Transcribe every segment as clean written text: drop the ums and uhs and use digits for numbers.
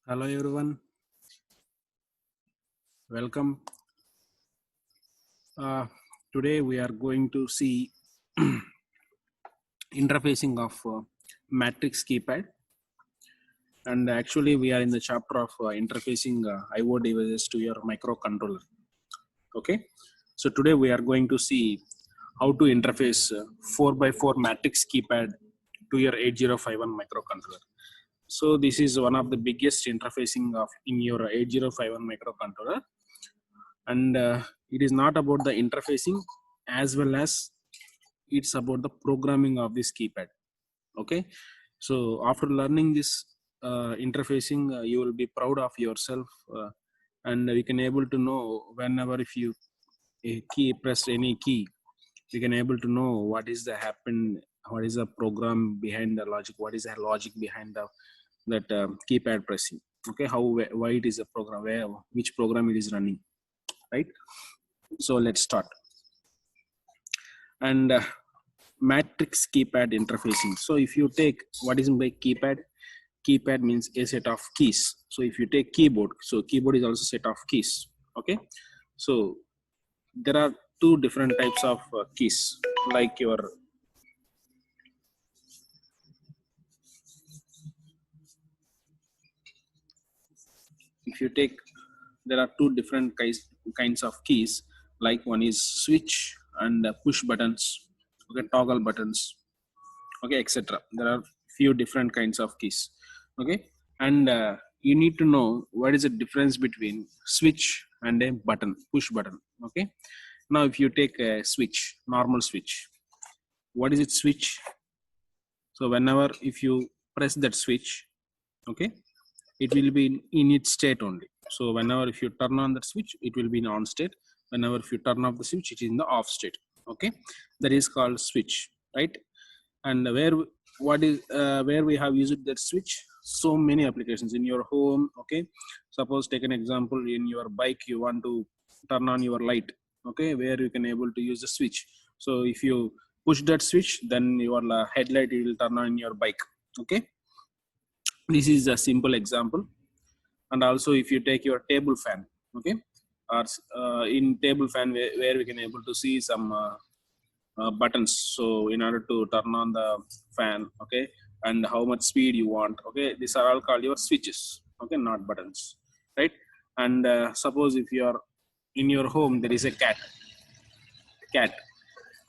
Hello everyone, welcome. Uh, Today we are going to see interfacing of matrix keypad, and actually we are in the chapter of interfacing IO devices to your microcontroller. Okay, so today we are going to see how to interface 4x4 matrix keypad to your 8051 microcontroller. So this is one of the biggest interfacing of in your 8051 microcontroller, and it is not about the interfacing as well as it's about the programming of this keypad. Okay, so after learning this interfacing, you will be proud of yourself, and you can able to know whenever if you key press any key, you can able to know what is the happen, what is the program behind the logic, what is the logic behind the that keypad pressing. Okay, how why it is a program, where which program it is running, right? So let's start. And matrix keypad interfacing. So if you take what is by keypad, keypad means a set of keys. So if you take keyboard, so keyboard is also set of keys. Okay, so there are two different types of keys, like your if you take, there are two different kinds of keys, like one is switch and push buttons, okay, toggle buttons, okay, etc. There are few different kinds of keys. Okay, and you need to know what is the difference between switch and a button, push button. Okay, now if you take a switch, normal switch, what is it switch? So whenever if you press that switch, okay, it will be in its state only. So whenever if you turn on that switch, it will be in on state. Whenever if you turn off the switch, it is in the off state. Okay, that is called switch, right? And where we have used that switch, so many applications in your home. Okay, suppose take an example, in your bike you want to turn on your light, okay, where you can able to use the switch. So if you push that switch, then your headlight will turn on in your bike. Okay, this is a simple example. And also if you take your table fan, okay, or in table fan where we can able to see some buttons. So in order to turn on the fan, okay, and how much speed you want, okay, these are all called your switches, okay, not buttons, right? And suppose if you are in your home, there is a cat,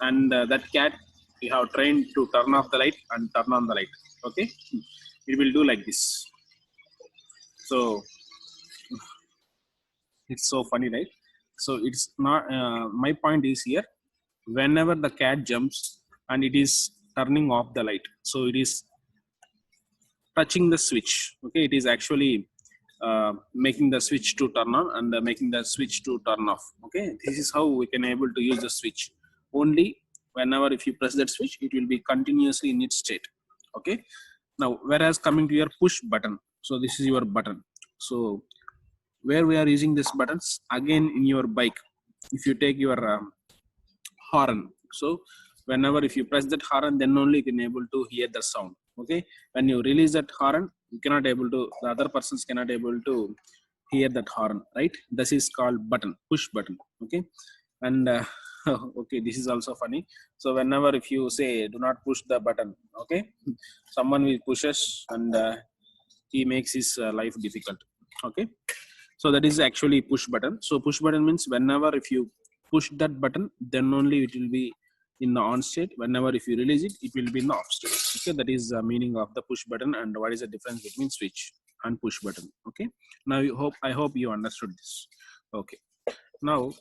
and that cat you have trained to turn off the light and turn on the light. Okay, it will do like this. So it's so funny, right? So it's not my point is here, whenever the cat jumps and it is turning off the light, so it is touching the switch. Okay, it is actually making the switch to turn on and making the switch to turn off. Okay, this is how we can able to use the switch. Only whenever if you press that switch, it will be continuously in its state. Okay, now whereas coming to your push button, so this is your button. So where we are using these buttons, again in your bike, if you take your horn, so whenever if you press that horn, then only you can able to hear the sound. Okay, when you release that horn, you cannot able to, the other persons cannot able to hear that horn, right? This is called button, push button. Okay, and okay, this is also funny. So whenever if you say do not push the button, okay, someone will push us, and he makes his life difficult. Okay, so that is actually push button. So push button means whenever if you push that button, then only it will be in the on state. Whenever if you release it, it will be in the off state. Okay, that is the meaning of the push button, and what is the difference between switch and push button. Okay, now I hope you understood this. Okay, now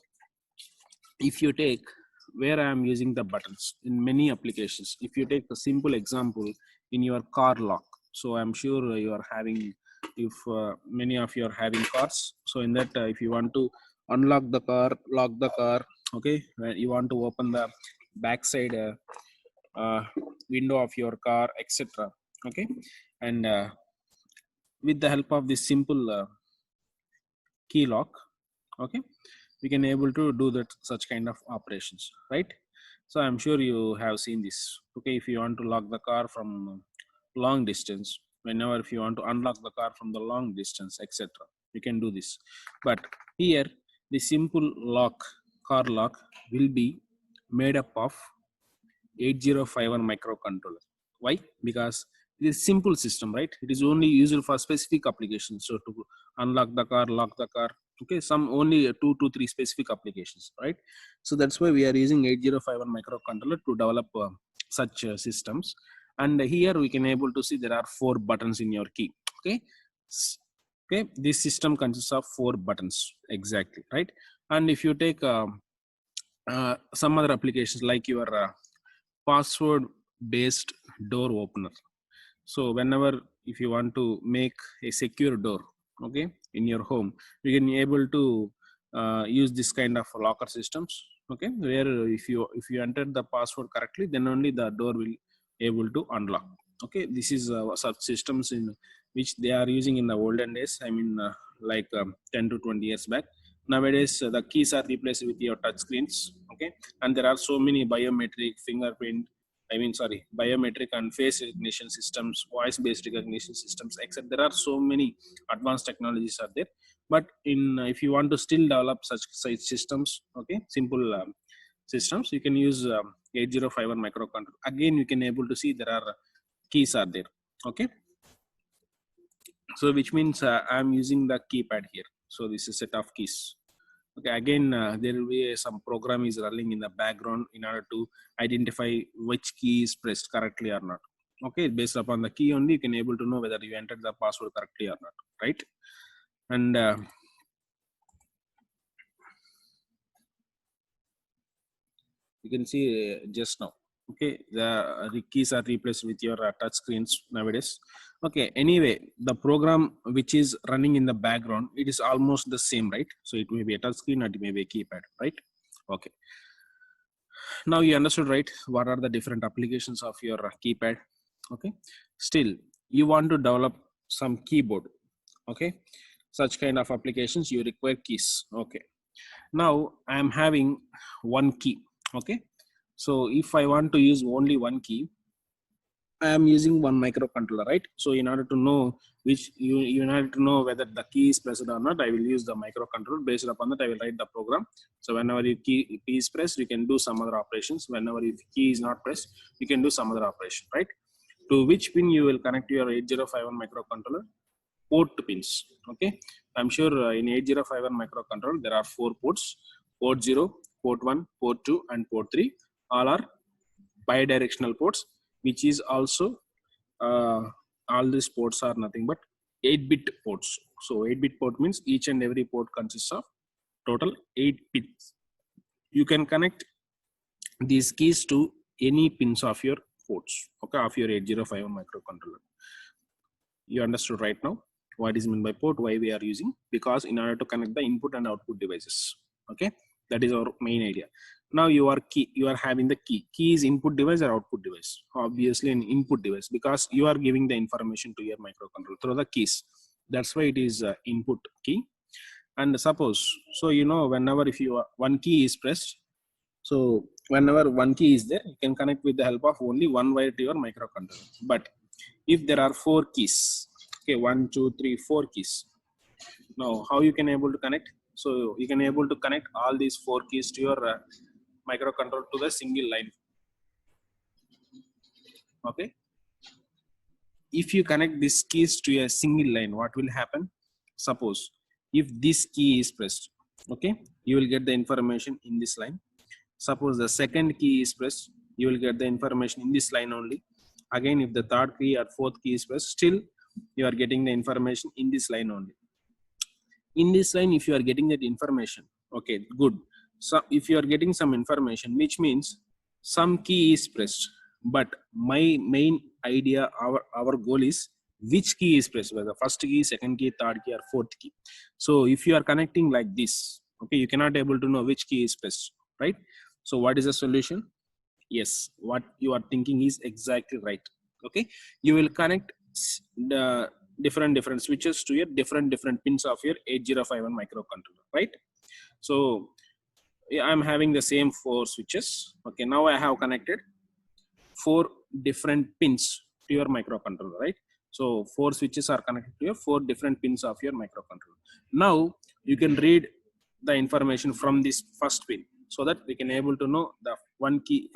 if you take where I am using the buttons in many applications, if you take a simple example in your car lock. So I'm sure you are having, if many of you are having cars, so in that if you want to unlock the car, lock the car, okay, when you want to open the backside uh, window of your car, etc. Okay, and with the help of this simple key lock, okay, we can able to do that such kind of operations, right? So I'm sure you have seen this. Okay, if you want to lock the car from long distance, whenever if you want to unlock the car from the long distance, etc. You can do this. But here the simple lock, car lock, will be made up of 8051 microcontroller. Why? Because it is simple system, right? It is only used for specific applications. So to unlock the car, lock the car, okay, some only 2 to 3 specific applications, right? So that's why we are using 8051 microcontroller to develop such systems. And here we can able to see there are 4 buttons in your key. Okay, okay, this system consists of 4 buttons exactly, right? And if you take some other applications like your password based door opener, so whenever if you want to make a secure door, okay, in your home, you can able to use this kind of locker systems, okay, where if you enter the password correctly, then only the door will able to unlock. Okay, this is such systems in which they are using in the olden days, I mean like 10 to 20 years back. Nowadays the keys are replaced with your touch screens, okay, and there are so many biometric, fingerprint, I mean, sorry, biometric and face recognition systems, voice-based recognition systems, etc. There are so many advanced technologies are there. But in if you want to still develop such systems, okay, simple systems, you can use 8051 microcontroller. Again, you can able to see there are keys are there. Okay, so which means I'm using the keypad here. So this is a set of keys. Okay, again, there will be some program is running in the background in order to identify which key is pressed correctly or not. Okay, based upon the key only, you can able to know whether you entered the password correctly or not, right? And you can see just now, okay, the keys are replaced with your touch screens nowadays. Okay, anyway, the program which is running in the background, it is almost the same, right? So it may be a touch screen or it may be a keypad, right? Okay, now you understood, right, what are the different applications of your keypad. Okay, still you want to develop some keyboard, okay, such kind of applications you require keys. Okay, now I am having one key. Okay, so if I want to use only one key, I am using one microcontroller, right? So in order to know which you in order to know whether the key is pressed or not, I will use the microcontroller. Based upon that, I will write the program. So whenever your key is pressed, you can do some other operations. Whenever your key is not pressed, you can do some other operation, right? To which pin you will connect your 8051 microcontroller? Port pins. Okay, I'm sure in 8051 microcontroller there are 4 ports: port 0, port 1, port 2, and port 3. All are bidirectional ports, which is also all these ports are nothing but 8-bit ports. So 8-bit port means each and every port consists of total 8 pins. You can connect these keys to any pins of your ports, okay, of your 8051 microcontroller. You understood right now what is meant by port, why we are using, because in order to connect the input and output devices. Okay, that is our main idea. Now you are having the key is input device or output device? Obviously an input device, because you are giving the information to your microcontroller through the keys. That's why it is input key. And suppose, so you know, whenever if you one key is pressed, so whenever one key is there, you can connect with the help of only one wire to your microcontroller. But if there are 4 keys, okay, 1, 2, 3, 4 keys. Now how you can able to connect? So you can able to connect all these 4 keys to your microcontroller to the single line. Okay, if you connect these keys to a single line, what will happen? Suppose if this key is pressed, okay, you will get the information in this line. Suppose the second key is pressed, you will get the information in this line only. Again, if the third key or fourth key is pressed, still you are getting the information in this line only. In this line, if you are getting that information, okay, good. So if you are getting some information, which means some key is pressed, but my main idea, our goal is which key is pressed, whether first key, second key, third key, or fourth key. So if you are connecting like this, okay, you cannot able to know which key is pressed, right? So what is the solution? Yes, what you are thinking is exactly right. Okay, you will connect the different switches to your different pins of your 8051 microcontroller, right? So I'm having the same 4 switches. Okay, now I have connected 4 different pins to your microcontroller, right? So 4 switches are connected to your 4 different pins of your microcontroller. Now you can read the information from this first pin, so that we can able to know the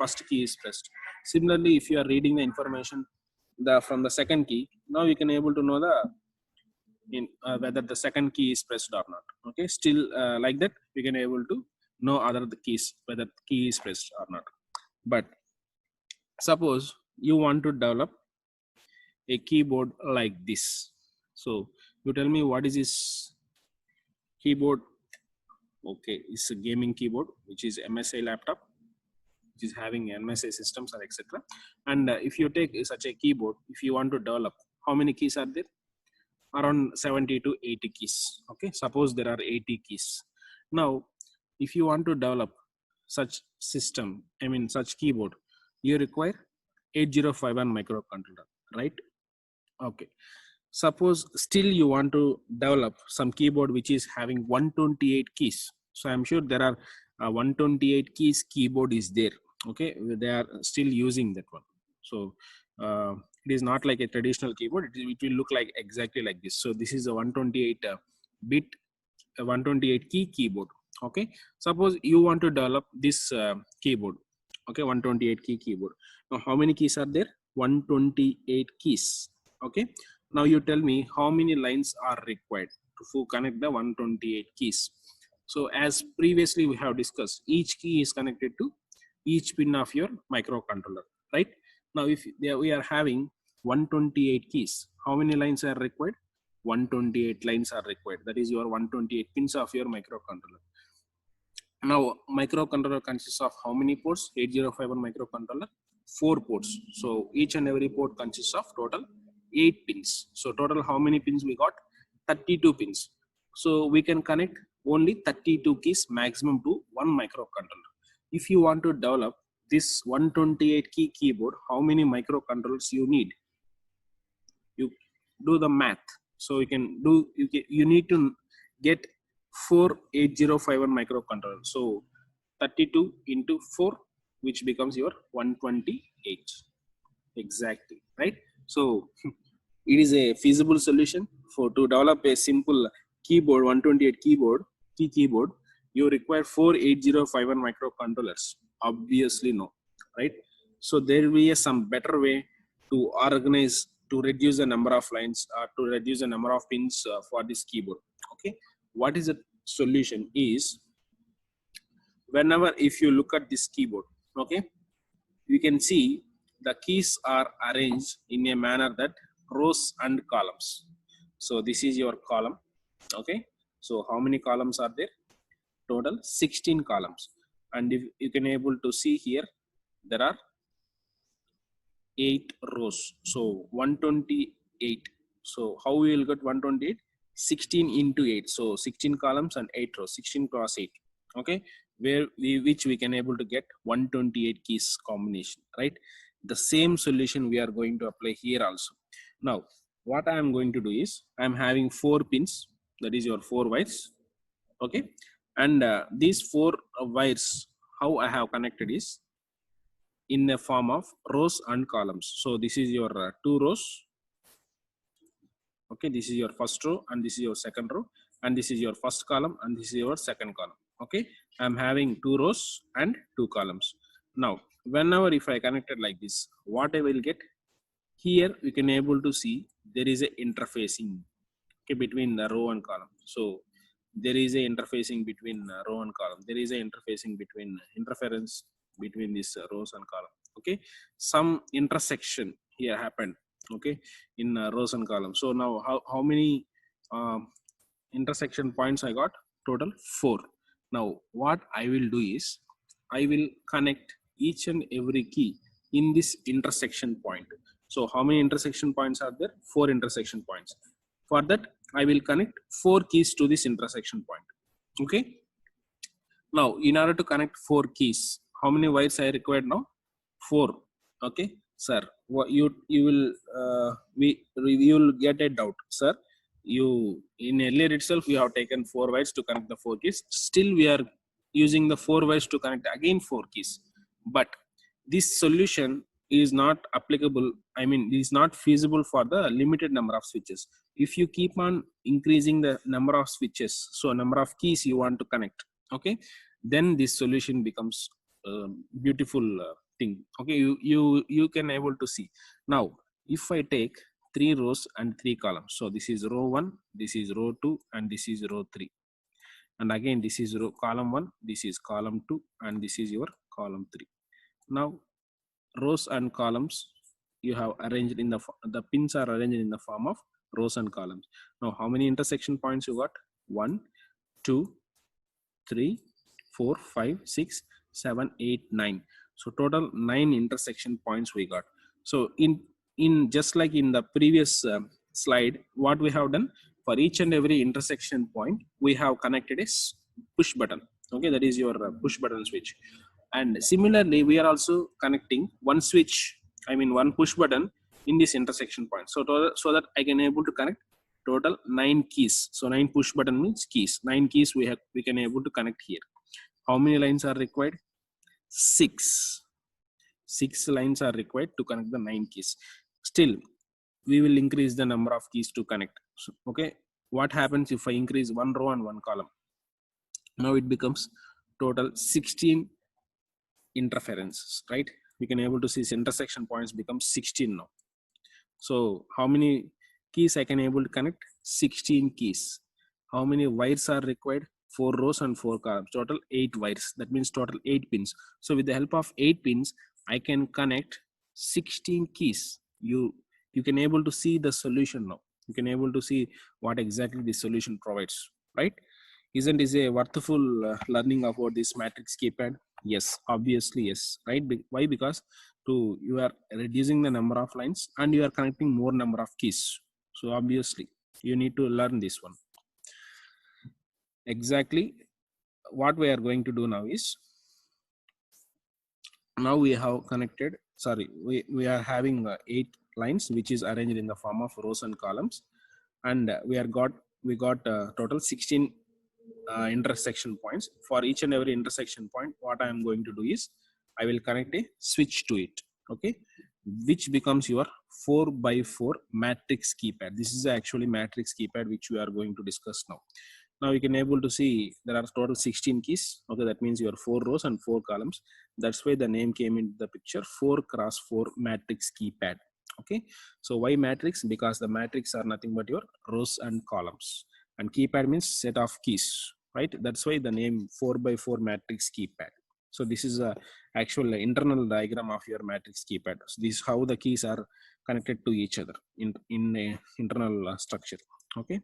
first key is pressed. Similarly, if you are reading the information from the second key, now you can able to know whether the second key is pressed or not. Okay, still like that we can able to know other the keys, whether the key is pressed or not. But suppose you want to develop a keyboard like this. So you tell me what is this keyboard. Okay, it's a gaming keyboard which is MSI laptop, which is having MSI systems or etc. And if you take such a keyboard, if you want to develop, how many keys are there? Around 70 to 80 keys. Okay, suppose there are 80 keys. Now if you want to develop such system, I mean such keyboard, you require 8051 microcontroller, right? Okay, suppose still you want to develop some keyboard which is having 128 keys. So I'm sure there are 128 keys keyboard is there. Okay, they are still using that one. So it is not like a traditional keyboard. It will look like exactly like this. So this is a 128 bit 128 key keyboard. Okay, suppose you want to develop this keyboard. Okay, 128 key keyboard. Now how many keys are there? 128 keys. Okay, now you tell me how many lines are required to connect the 128 keys. So as previously we have discussed, each key is connected to each pin of your microcontroller, right? Now if we are having 128 keys, how many lines are required? 128 lines are required. That is your 128 pins of your microcontroller. Now microcontroller consists of how many ports? 8051 microcontroller, 4 ports. So each and every port consists of total 8 pins. So total how many pins we got? 32 pins. So we can connect only 32 keys maximum to one microcontroller. If you want to develop this 128 key keyboard, how many microcontrollers you need? You do the math. So you can do, you need to get 4 8051 microcontrollers. So 32 into 4, which becomes your 128. Exactly, right? So it is a feasible solution to develop a simple keyboard, 128 keyboard. You require 4 8051 microcontrollers. Obviously no, right? So there will be some better way to organize, to reduce the number of lines, to reduce the number of pins for this keyboard. Okay, what is the solution is, whenever if you look at this keyboard, okay, you can see the keys are arranged in a manner that rows and columns. So this is your column. Okay, so how many columns are there? Total 16 columns. And if you can able to see here, there are 8 rows. So 128. So how we will get 128? 16 into 8. So 16 columns and 8 rows. 16 cross 8. Okay, which we can able to get 128 keys combination, right? The same solution we are going to apply here also. Now what I am going to do is, I am having 4 pins, that is your 4 wires. Okay, and these 4 wires, how I have connected is in the form of rows and columns. So this is your 2 rows. Okay, this is your first row, and this is your second row, and this is your first column, and this is your second column. Okay, I'm having 2 rows and 2 columns. Now whenever if I connected like this, what I will get here, you can able to see there is a interfacing, okay, between the row and column. So there is a interfacing between row and column. There is a interfacing between interference between these rows and column. Okay, some intersection here happened, okay, in rows and columns. So now how many intersection points I got? Total 4. Now what I will do is, I will connect each and every key in this intersection point. So how many intersection points are there? 4 intersection points. For that I will connect 4 keys to this intersection point. Okay, now in order to connect 4 keys, how many wires I required now? 4. Okay, sir, what you will you will get a doubt, sir. You in earlier itself you have taken 4 wires to connect the 4 keys. Still we are using the 4 wires to connect again 4 keys. But this solution is not applicable. I mean, it is not feasible for the limited number of switches. If you keep on increasing the number of switches, so number of keys you want to connect, okay, then this solution becomes a beautiful thing. Okay, you can able to see. Now if I take 3 rows and 3 columns, so this is row 1, this is row 2, and this is row 3, and again this is row column 1, this is column 2, and this is your column 3. Now rows and columns you have arranged in the pins are arranged in the form of rows and columns. Now how many intersection points you got? 1, 2, 3, 4, 5, 6, 7, 8, 9. So total 9 intersection points we got. So in just like in the previous slide, what we have done, for each and every intersection point we have connected a push button. Okay, that is your push button switch. And similarly we are also connecting one switch, I mean one push button in this intersection point, so that I can able to connect total 9 keys. So 9 push button means keys, 9 keys we can able to connect here. How many lines are required? 6 lines are required to connect the 9 keys. Still we will increase the number of keys to connect. So, okay, what happens if I increase one row and one column? Now it becomes total 16 interferences, right? We can able to see this intersection points become 16 now. So how many keys I can able to connect? 16 keys. How many wires are required? 4 rows and 4 columns, total 8 wires. That means total 8 pins. So with the help of 8 pins I can connect 16 keys. You can able to see the solution now. You can able to see what exactly the solution provides, right? Isn't it a worthwhil learning about this matrix keypad? Yes, obviously yes, right? Why? Because you are reducing the number of lines and you are connecting more number of keys. So obviously you need to learn this one. Exactly what we are going to do now is, now we have connected, sorry, we are having 8 lines which is arranged in the form of rows and columns, and we got total 16 intersection points. For each and every intersection point, what I am going to do is I will connect a switch to it, okay, which becomes your 4x4 matrix keypad. This is actually matrix keypad which we are going to discuss now. Now you can able to see there are total 16 keys. Okay, that means your 4 rows and 4 columns. That's why the name came into the picture, 4x4 matrix keypad. Okay, so why matrix? Because the matrix are nothing but your rows and columns, and keypad means set of keys, right? That's why the name 4x4 matrix keypad. So this is a actual internal diagram of your matrix keypad. So this is how the keys are connected to each other in a internal structure. Okay,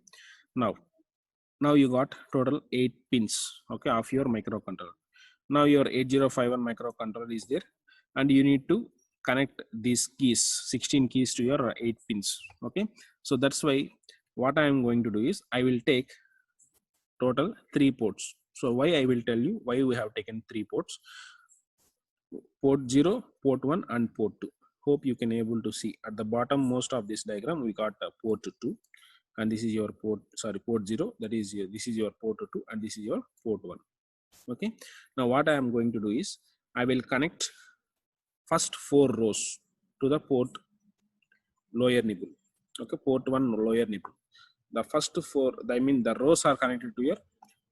now you got total 8 pins, okay, of your microcontroller. Now your 8051 microcontroller is there, and you need to connect these keys, 16 keys, to your 8 pins. Okay, so that's why what I am going to do is I will take total 3 ports. So why I will tell you why we have taken 3 ports: port 0, port 1, and port 2. Hope you can able to see at the bottom most of this diagram we got port 2, and this is your port 0, that is this is your port 2, and this is your port 1. Okay, now what I am going to do is I will connect first 4 rows to the port lower nibble. Okay, port 1 lower nibble. The first 4, I mean the rows are connected to your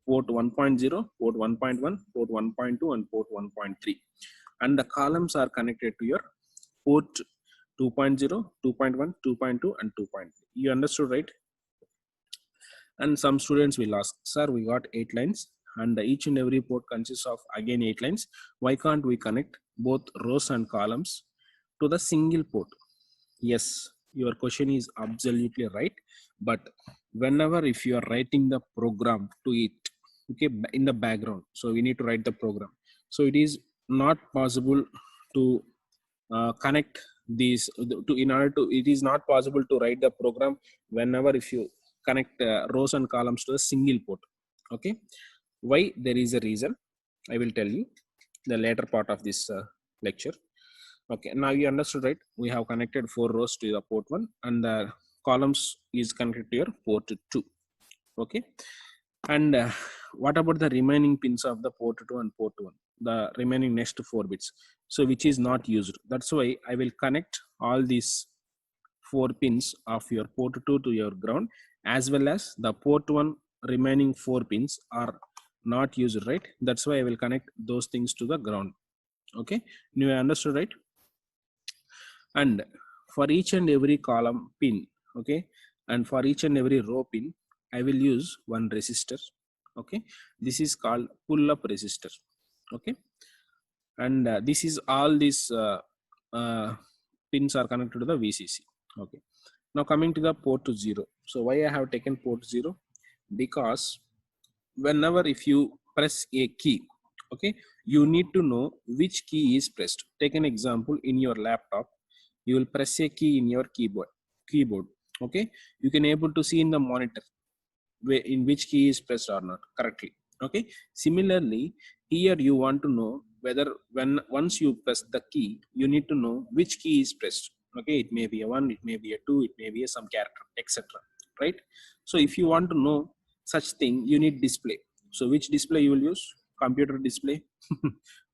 port 1.0, port 1.1, port 1.2, and port 1.3, and the columns are connected to your port 2.0, 2.1, 2.2, and 2.3. You understood, right? And some students will ask, sir, we got 8 lines and each and every port consists of again 8 lines. Why can't we connect both rows and columns to the single port? Yes, your question is absolutely right. But whenever if you are writing the program to it, okay, in the background, so we need to write the program. So it is not possible to connect these in order to, it is not possible to write the program whenever if you connect rows and columns to a single port. Okay, why? There is a reason. I will tell you the later part of this lecture. Okay, now you understood, right? We have connected 4 rows to the port 1 and the columns is connected to your port 2. Okay, and what about the remaining pins of the port 2 and port 1, the remaining next 4 bits, so which is not used? That's why I will connect all these 4 pins of your port 2 to your ground, as well as the port 1 remaining 4 pins are not used, right? That's why I will connect those things to the ground. Okay, you understood, right? And for each and every column pin, okay, and for each and every row pin, I will use one resistor. Okay, this is called pull up resistor. Okay, and this is all these pins are connected to the VCC. Okay, now coming to the port 0. So why I have taken port 0? Because whenever if you press a key, okay, you need to know which key is pressed. Take an example, in your laptop you will press a key in your keyboard. Okay, you can able to see in the monitor in which key is pressed or not correctly. Okay, similarly here you want to know whether once you press the key, you need to know which key is pressed. Okay, it may be a 1, it may be a 2, it may be a some character, etc. Right? So if you want to know such thing, you need display. So which display you will use? Computer display?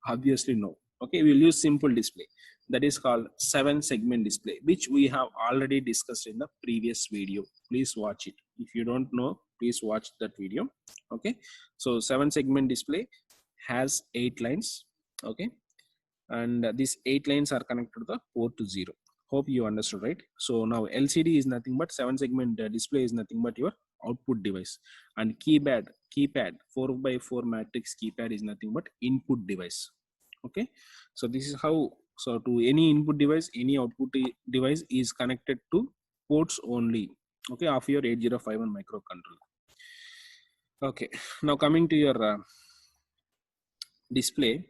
Obviously no. Okay, we will use simple display, that is called 7 segment display, which we have already discussed in the previous video. Please watch it. If you don't know, please watch that video. Okay, so 7 segment display has 8 lines. Okay, and these 8 lines are connected to the port 0. Hope you understood, right? So now LCD is nothing but 7 segment display is nothing but your output device, and keypad 4x4 matrix keypad is nothing but input device. Okay, so this is how, so to any input device, any output device is connected to ports only, okay, of your 8051 microcontroller. Okay, now coming to your display,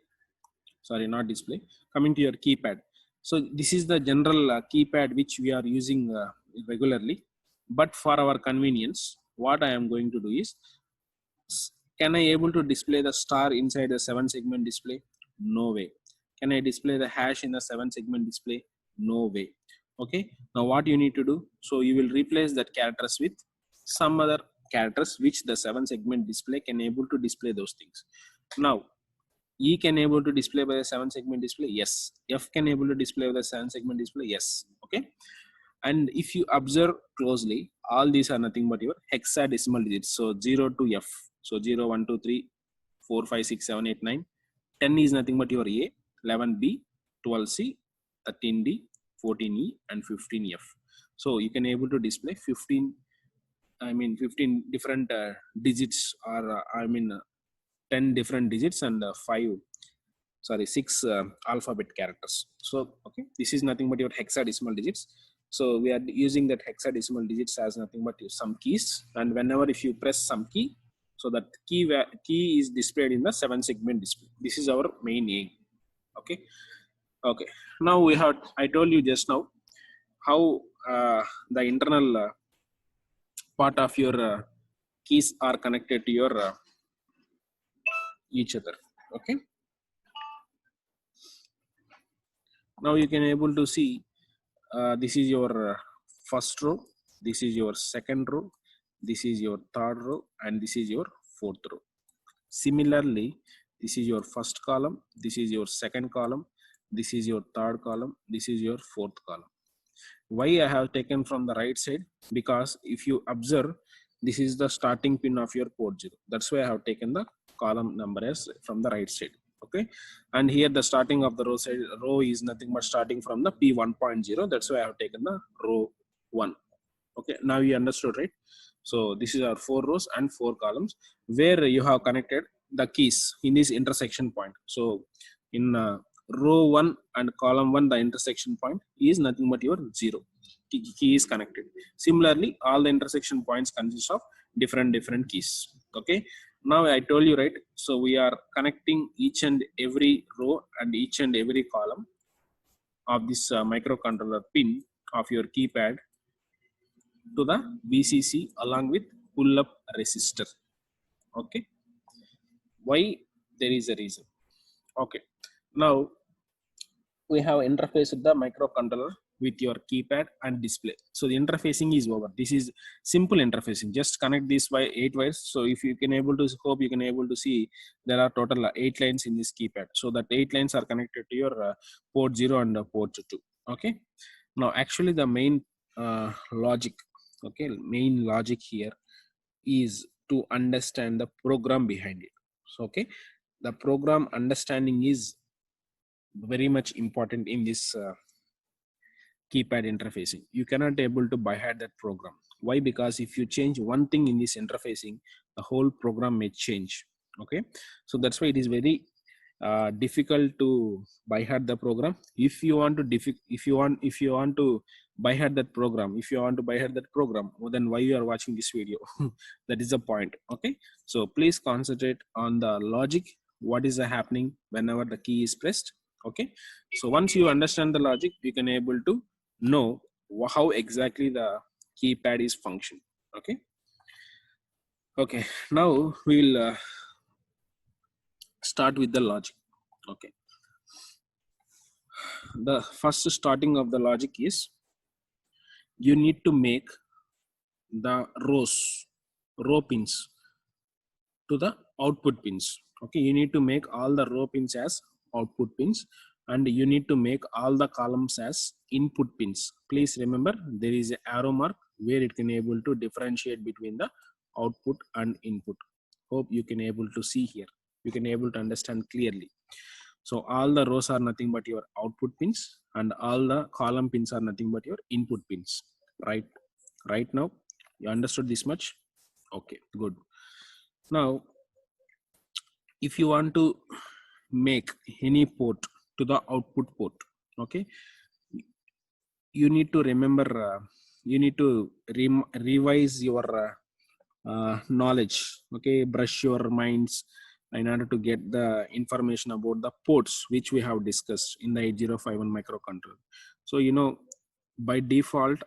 sorry, not display, coming to your keypad. So this is the general keypad which we are using regularly, but for our convenience, what I am going to do is, can I able to display the star inside the 7 segment display? No way. Can I display the hash in the 7 segment display? No way. Okay, now what you need to do, so you will replace that characters with some other characters which the 7 segment display can able to display those things. Now E can able to display by the 7 segment display, yes. F can able to display by the 7 segment display, yes. Okay, and if you observe closely, all these are nothing but your hexadecimal digits. So 0 to F, so 0 1 2 3 4 5 6 7 8 9 10 is nothing but your A, 11B, 12C, 13D, 14E, and 15F. So you can able to display 15 different digits, or 10 different digits, and 6 alphabet characters. So okay, this is nothing but your hexadecimal digits. So we are using that hexadecimal digits as nothing but some keys, and whenever if you press some key, so that key is displayed in the 7 segment display. This is our main aim. Okay, okay, now we have, I told you just now how the internal part of your keys are connected to your each other. Okay, now you can able to see this is your first row, this is your second row, this is your third row, and this is your fourth row. Similarly, this is your first column, this is your second column, this is your third column, this is your fourth column. Why I have taken from the right side? Because if you observe, this is the starting pin of your port 0. That's why I have taken the column number as from the right side. Okay, and here the starting of the row is nothing but starting from the P1.0. That's why I have taken the row 1. Okay, now you understood, right? So this is our 4 rows and 4 columns where you have connected the keys in this intersection point. So in row 1 and column 1, the intersection point is nothing but your 0. Key is connected. Similarly, all the intersection points consist of different keys. Okay, now I told you, right? So we are connecting each and every row and each and every column of this microcontroller pin of your keypad to the VCC along with pull up resistor. Okay, why? There is a reason. Okay, now we have interfaced the microcontroller with your keypad and display. So the interfacing is over. This is simple interfacing. Just connect this by 8 wires. So if you can able to, hope you can able to see, there are total 8 lines in this keypad. So that 8 lines are connected to your port 0 and port 2. Okay. Now actually the main logic, okay, main logic here is to understand the program behind it. So okay, the program understanding is very much important in this keypad interfacing. You cannot able to by heart that program. Why? Because if you change one thing in this interfacing, the whole program may change. Okay, so that's why it is very difficult to by heart the program. If you want to if you want to by heart that program, well, then why you are watching this video? That is the point. Okay, so please concentrate on the logic. What is happening whenever the key is pressed? Okay, so once you understand the logic, you can able to know how exactly the keypad is function. Okay, okay, now we'll start with the logic. Okay, the first starting of the logic is you need to make the row pins to the output pins. Okay, you need to make all the row pins as output pins, and you need to make all the columns as input pins. Please remember there is an arrow mark where it can able to differentiate between the output and input. Hope you can able to see here. You can able to understand clearly. So all the rows are nothing but your output pins, and all the column pins are nothing but your input pins. Right now, you understood this much? Okay, good. Now, if you want to make any port to the output port, okay, you need to remember, you need to revise your knowledge. Okay, brush your minds in order to get the information about the ports which we have discussed in the 8051 microcontroller. So you know, by default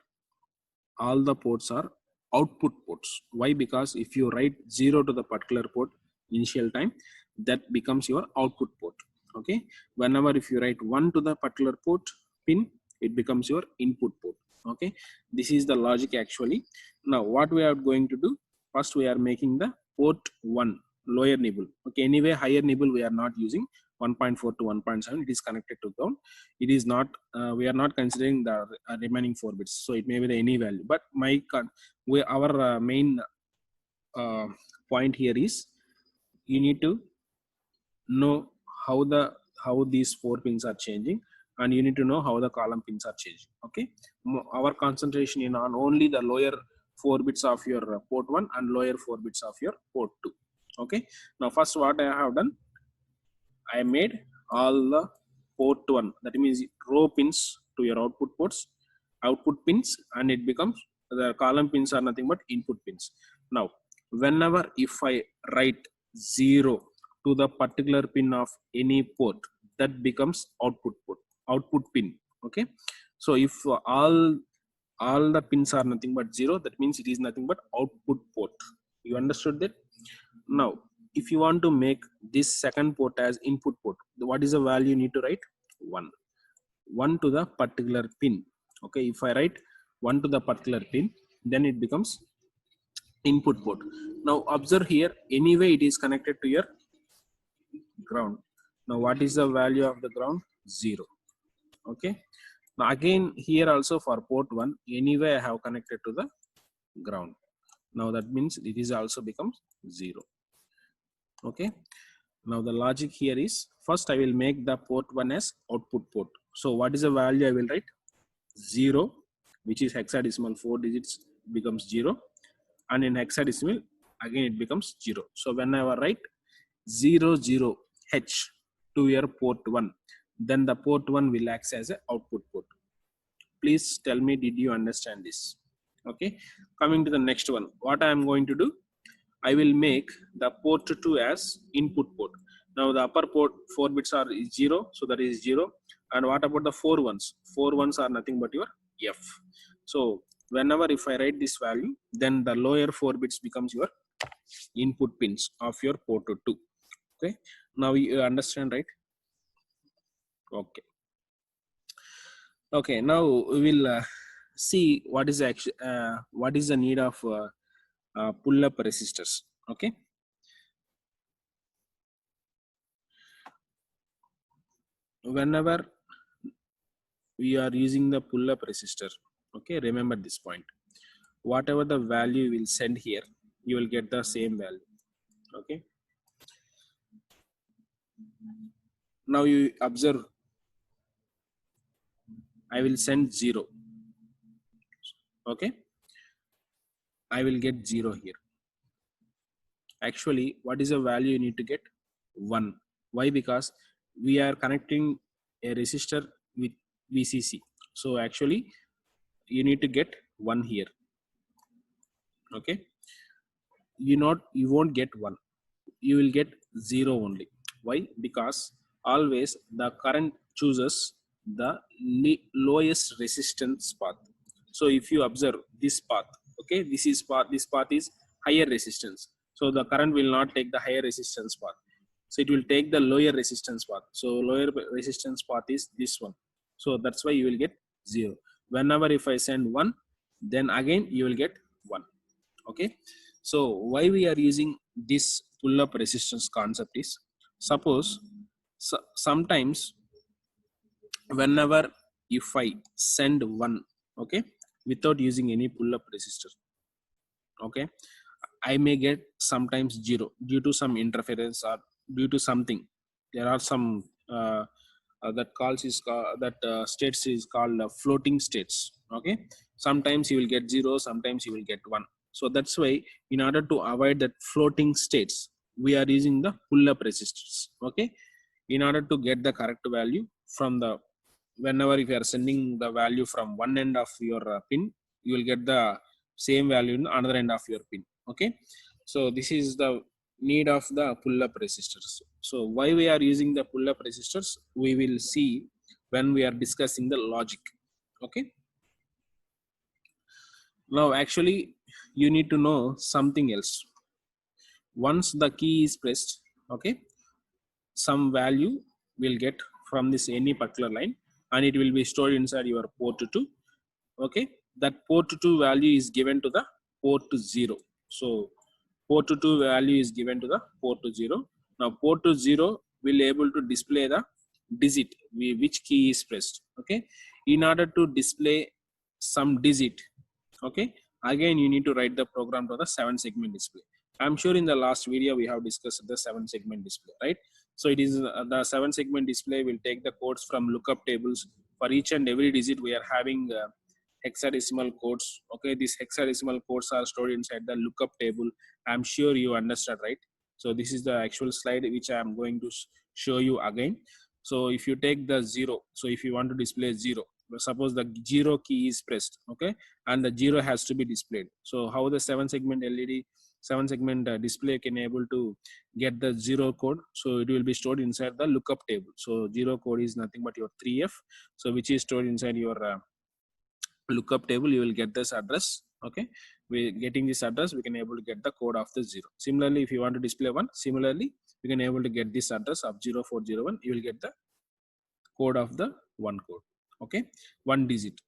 all the ports are output ports. Why? Because if you write 0 to the particular port initial time, that becomes your output port. Okay, whenever if you write 1 to the particular port pin, it becomes your input port. Okay, this is the logic actually. Now what we are going to do, first we are making the port 1 lower nibble. Okay, anyway higher nibble we are not using. 1.4 to 1.7, it is connected to ground. It is not, we are not considering the remaining 4 bits, so it may be the any value, but our main point here is you need to know how these 4 pins are changing, and you need to know how the column pins are changing. Okay, our concentration is on only the lower 4 bits of your port 1 and lower 4 bits of your port 2. Okay, now first what I have done, I made all the port 1, that means row pins to your output ports, output pins, and it becomes the column pins are nothing but input pins. Now whenever if I write 0 to the particular pin of any port, that becomes output pin. Okay, so if all the pins are nothing but 0, that means it is nothing but output port. You understood that? Now if you want to make this second port as input port, what is the value you need to write? 1 to the particular pin. Okay, if I write 1 to the particular pin, then it becomes input port. Now observe here, anyway it is connected to your ground. Now what is the value of the ground? 0. Okay, now again here also for port 1, anyway I have connected to the ground. Now that means it is also becomes 0. Okay, now the logic here is, first I will make the port 1 as output port. So what is the value I will write? 0, which is hexadecimal 4 digits, becomes 0, and in hexadecimal again it becomes 0. So whenever I write 00H to your port 1, then the port 1 will act as an output port. Please tell me, did you understand this? Okay, coming to the next one, what I am going to do, I will make the port 2 as input port. Now the upper port 4 bits are 0, so that is 0. And what about the 4 ones? 4 ones are nothing but your F. So whenever if I write this value, then the lower 4 bits becomes your input pins of your port 2. Okay, now you understand, right? Okay. Okay, now we will see what is actually what is the need of pull-up resistors. Okay, whenever we are using the pull-up resistor, okay, remember this point. Whatever the value you will send here, you will get the same value. Okay, now you observe, I will send 0. Okay, I will get 0 here. Actually, what is the value you need to get? 1. Why? Because we are connecting a resistor with VCC. So actually, you need to get 1 here. Okay, you won't get 1, you will get 0 only. Why? Because always the current chooses the lowest resistance path. So if you observe this path, okay, this path is higher resistance, so the current will not take the higher resistance path, so it will take the lower resistance path. So lower resistance path is this one, so that's why you will get 0. Whenever if I send 1, then again you will get 1. Okay, so why we are using this pull-up resistance concept is, suppose sometimes whenever if I send 1, okay, without using any pull-up resistor, okay, I may get sometimes 0 due to some interference or due to something. There are some that states is called floating states. Okay, sometimes you will get 0, sometimes you will get 1. So that's why, in order to avoid that floating states, we are using the pull-up resistors. Okay, in order to get the correct value from the, whenever if you are sending the value from one end of your pin, you will get the same value in another end of your pin. Okay, so this is the need of the pull-up resistors. So why we are using the pull-up resistors, we will see when we are discussing the logic. Okay, now actually you need to know something else. Once the key is pressed, okay, some value will get from this any particular line, and it will be stored inside your port 2. Okay, that port 2 value is given to the port 0. So port 2 value is given to the port 0. Now port 0 will able to display the digit which key is pressed. Okay, in order to display some digit, okay, again you need to write the program to the 7 segment display. I'm sure in the last video we have discussed the 7 segment display, right? So it is the 7 segment display will take the codes from lookup tables. For each and every digit we are having hexadecimal codes. Okay, these hexadecimal codes are stored inside the lookup table. I'm sure you understand, right? So this is the actual slide which I am going to show you again. So if you take the 0, so if you want to display 0, suppose the 0 key is pressed, okay, and the 0 has to be displayed. So how the 7 segment LED 7 segment display can able to get the 0 code? So it will be stored inside the lookup table. So 0 code is nothing but your 3F, so which is stored inside your lookup table. You will get this address. Okay, we getting this address, we can able to get the code of the 0. Similarly, if you want to display 1, similarly we can able to get this address of 0401. You will get the code of the 1 code. Okay, 1 digit.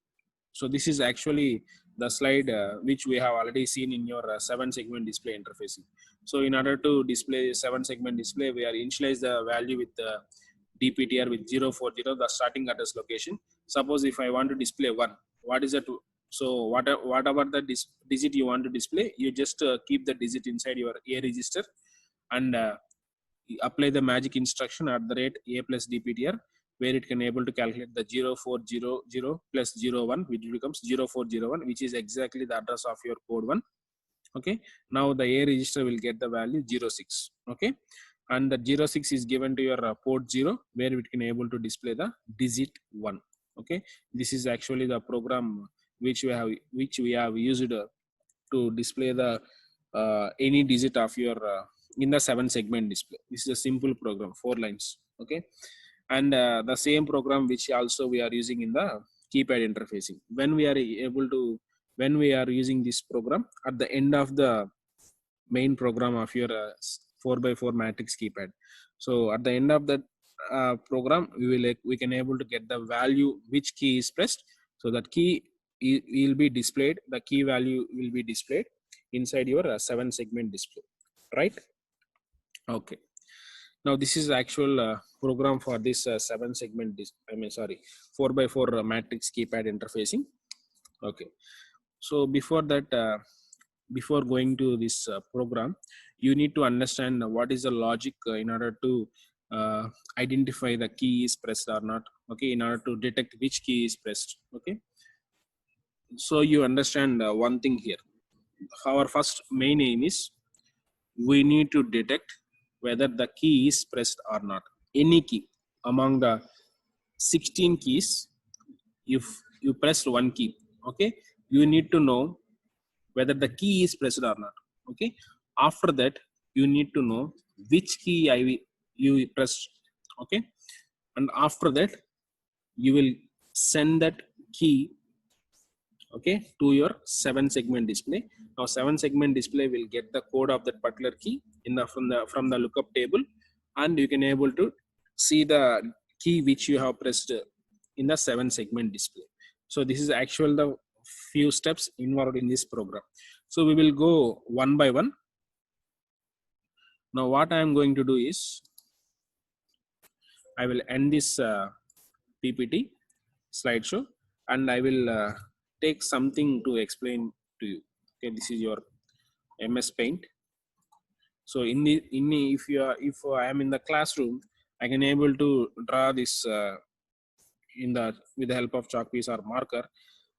So this is actually the slide which we have already seen in your 7 segment display interfacing. So in order to display 7 segment display, we are initialize the value with the DPTR with 040, the starting address location. Suppose if I want to display 1, what is that? So whatever the digit you want to display, you just keep the digit inside your A register and apply the magic instruction at the rate A plus DPTR, where it can able to calculate the 0400 plus 01, which becomes 0401, which is exactly the address of your code 1. Okay, now the A register will get the value 06. Okay, and the 06 is given to your port 0, where it can able to display the digit 1. Okay, this is actually the program which we have used to display the any digit of your in the 7 segment display. This is a simple program, 4 lines. Okay, and the same program which also we are using in the keypad interfacing. When we are able to, when we are using this program at the end of the main program of your 4x4 matrix keypad, so at the end of that program, we can able to get the value which key is pressed. So that key will be displayed. The key value will be displayed inside your 7-segment display, right? Okay. Now this is actual program for this 7-segment. 4x4 matrix keypad interfacing. Okay. So before that, before going to this program, you need to understand what is the logic in order to identify the key is pressed or not. Okay, in order to detect which key is pressed. Okay, so you understand one thing here. Our first main aim is we need to detect whether the key is pressed or not. Any key among the 16 keys, if you press one key, okay, you need to know whether the key is pressed or not. Okay, after that you need to know which key you pressed. Okay, and after that you will send that key, okay, to your 7-segment display. Now 7-segment display will get the code of that particular key in the from the lookup table, and you can able to see the key which you have pressed in the 7-segment display. So this is actual the few steps involved in this program. So we will go one by one. Now what I am going to do is I will end this PPT slideshow, and I will take something to explain to you. Okay, this is your MS Paint. So if I am in the classroom, I can able to draw this with the help of chalk piece or marker,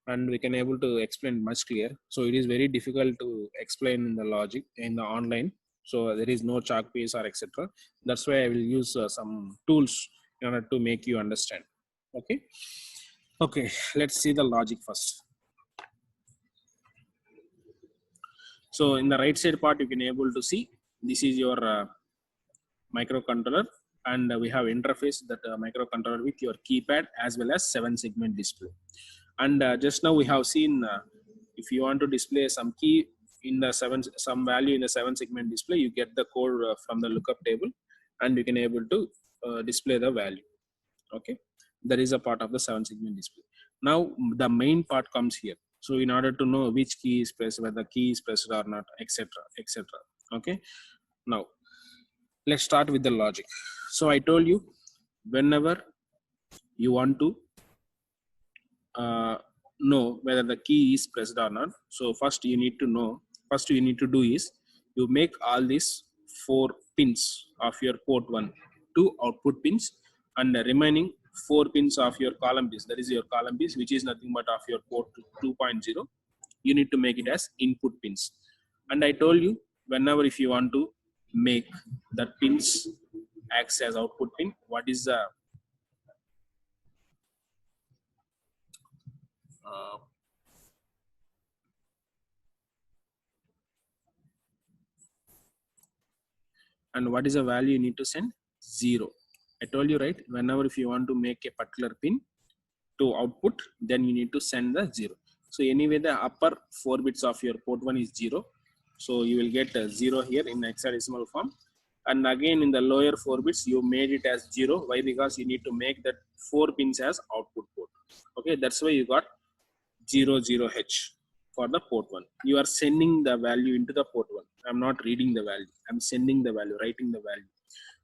and we can able to explain much clear. So it is very difficult to explain in the logic in the online. So there is no chalk piece or etc. That's why I will use some tools in order to make you understand. Okay. Okay, let's see the logic first. So in the right side part, you can able to see this is your microcontroller, and we have interface that microcontroller with your keypad as well as 7-segment display. And just now we have seen if you want to display some key in the some value in the 7-segment display, you get the code from the lookup table, and you can able to display the value. Okay, that is a part of the 7-segment display. Now the main part comes here. So in order to know which key is pressed, whether the key is pressed or not, etc., etc. Okay, now let's start with the logic. So I told you, whenever you want to know whether the key is pressed or not, so first you need to do is you make all these 4 pins of your port 1 2 output pins, and the remaining 4 pins of your column pins, that is your column pins, which is nothing but of your port 2.0, you need to make it as input pins. And I told you, whenever if you want to make that pins acts as output pin, what is the and what is the value you need to send? 0. I told you, right? Whenever if you want to make a particular pin to output, then you need to send the 0. So anyway, the upper 4 bits of your port 1 is 0. So you will get a 0 here in hexadecimal form. And again in the lower 4 bits, you made it as 0. Why? Because you need to make that 4 pins as output port. Okay, that's why you got 00H for the port 1. You are sending the value into the port 1. I'm not reading the value. I'm sending the value, writing the value.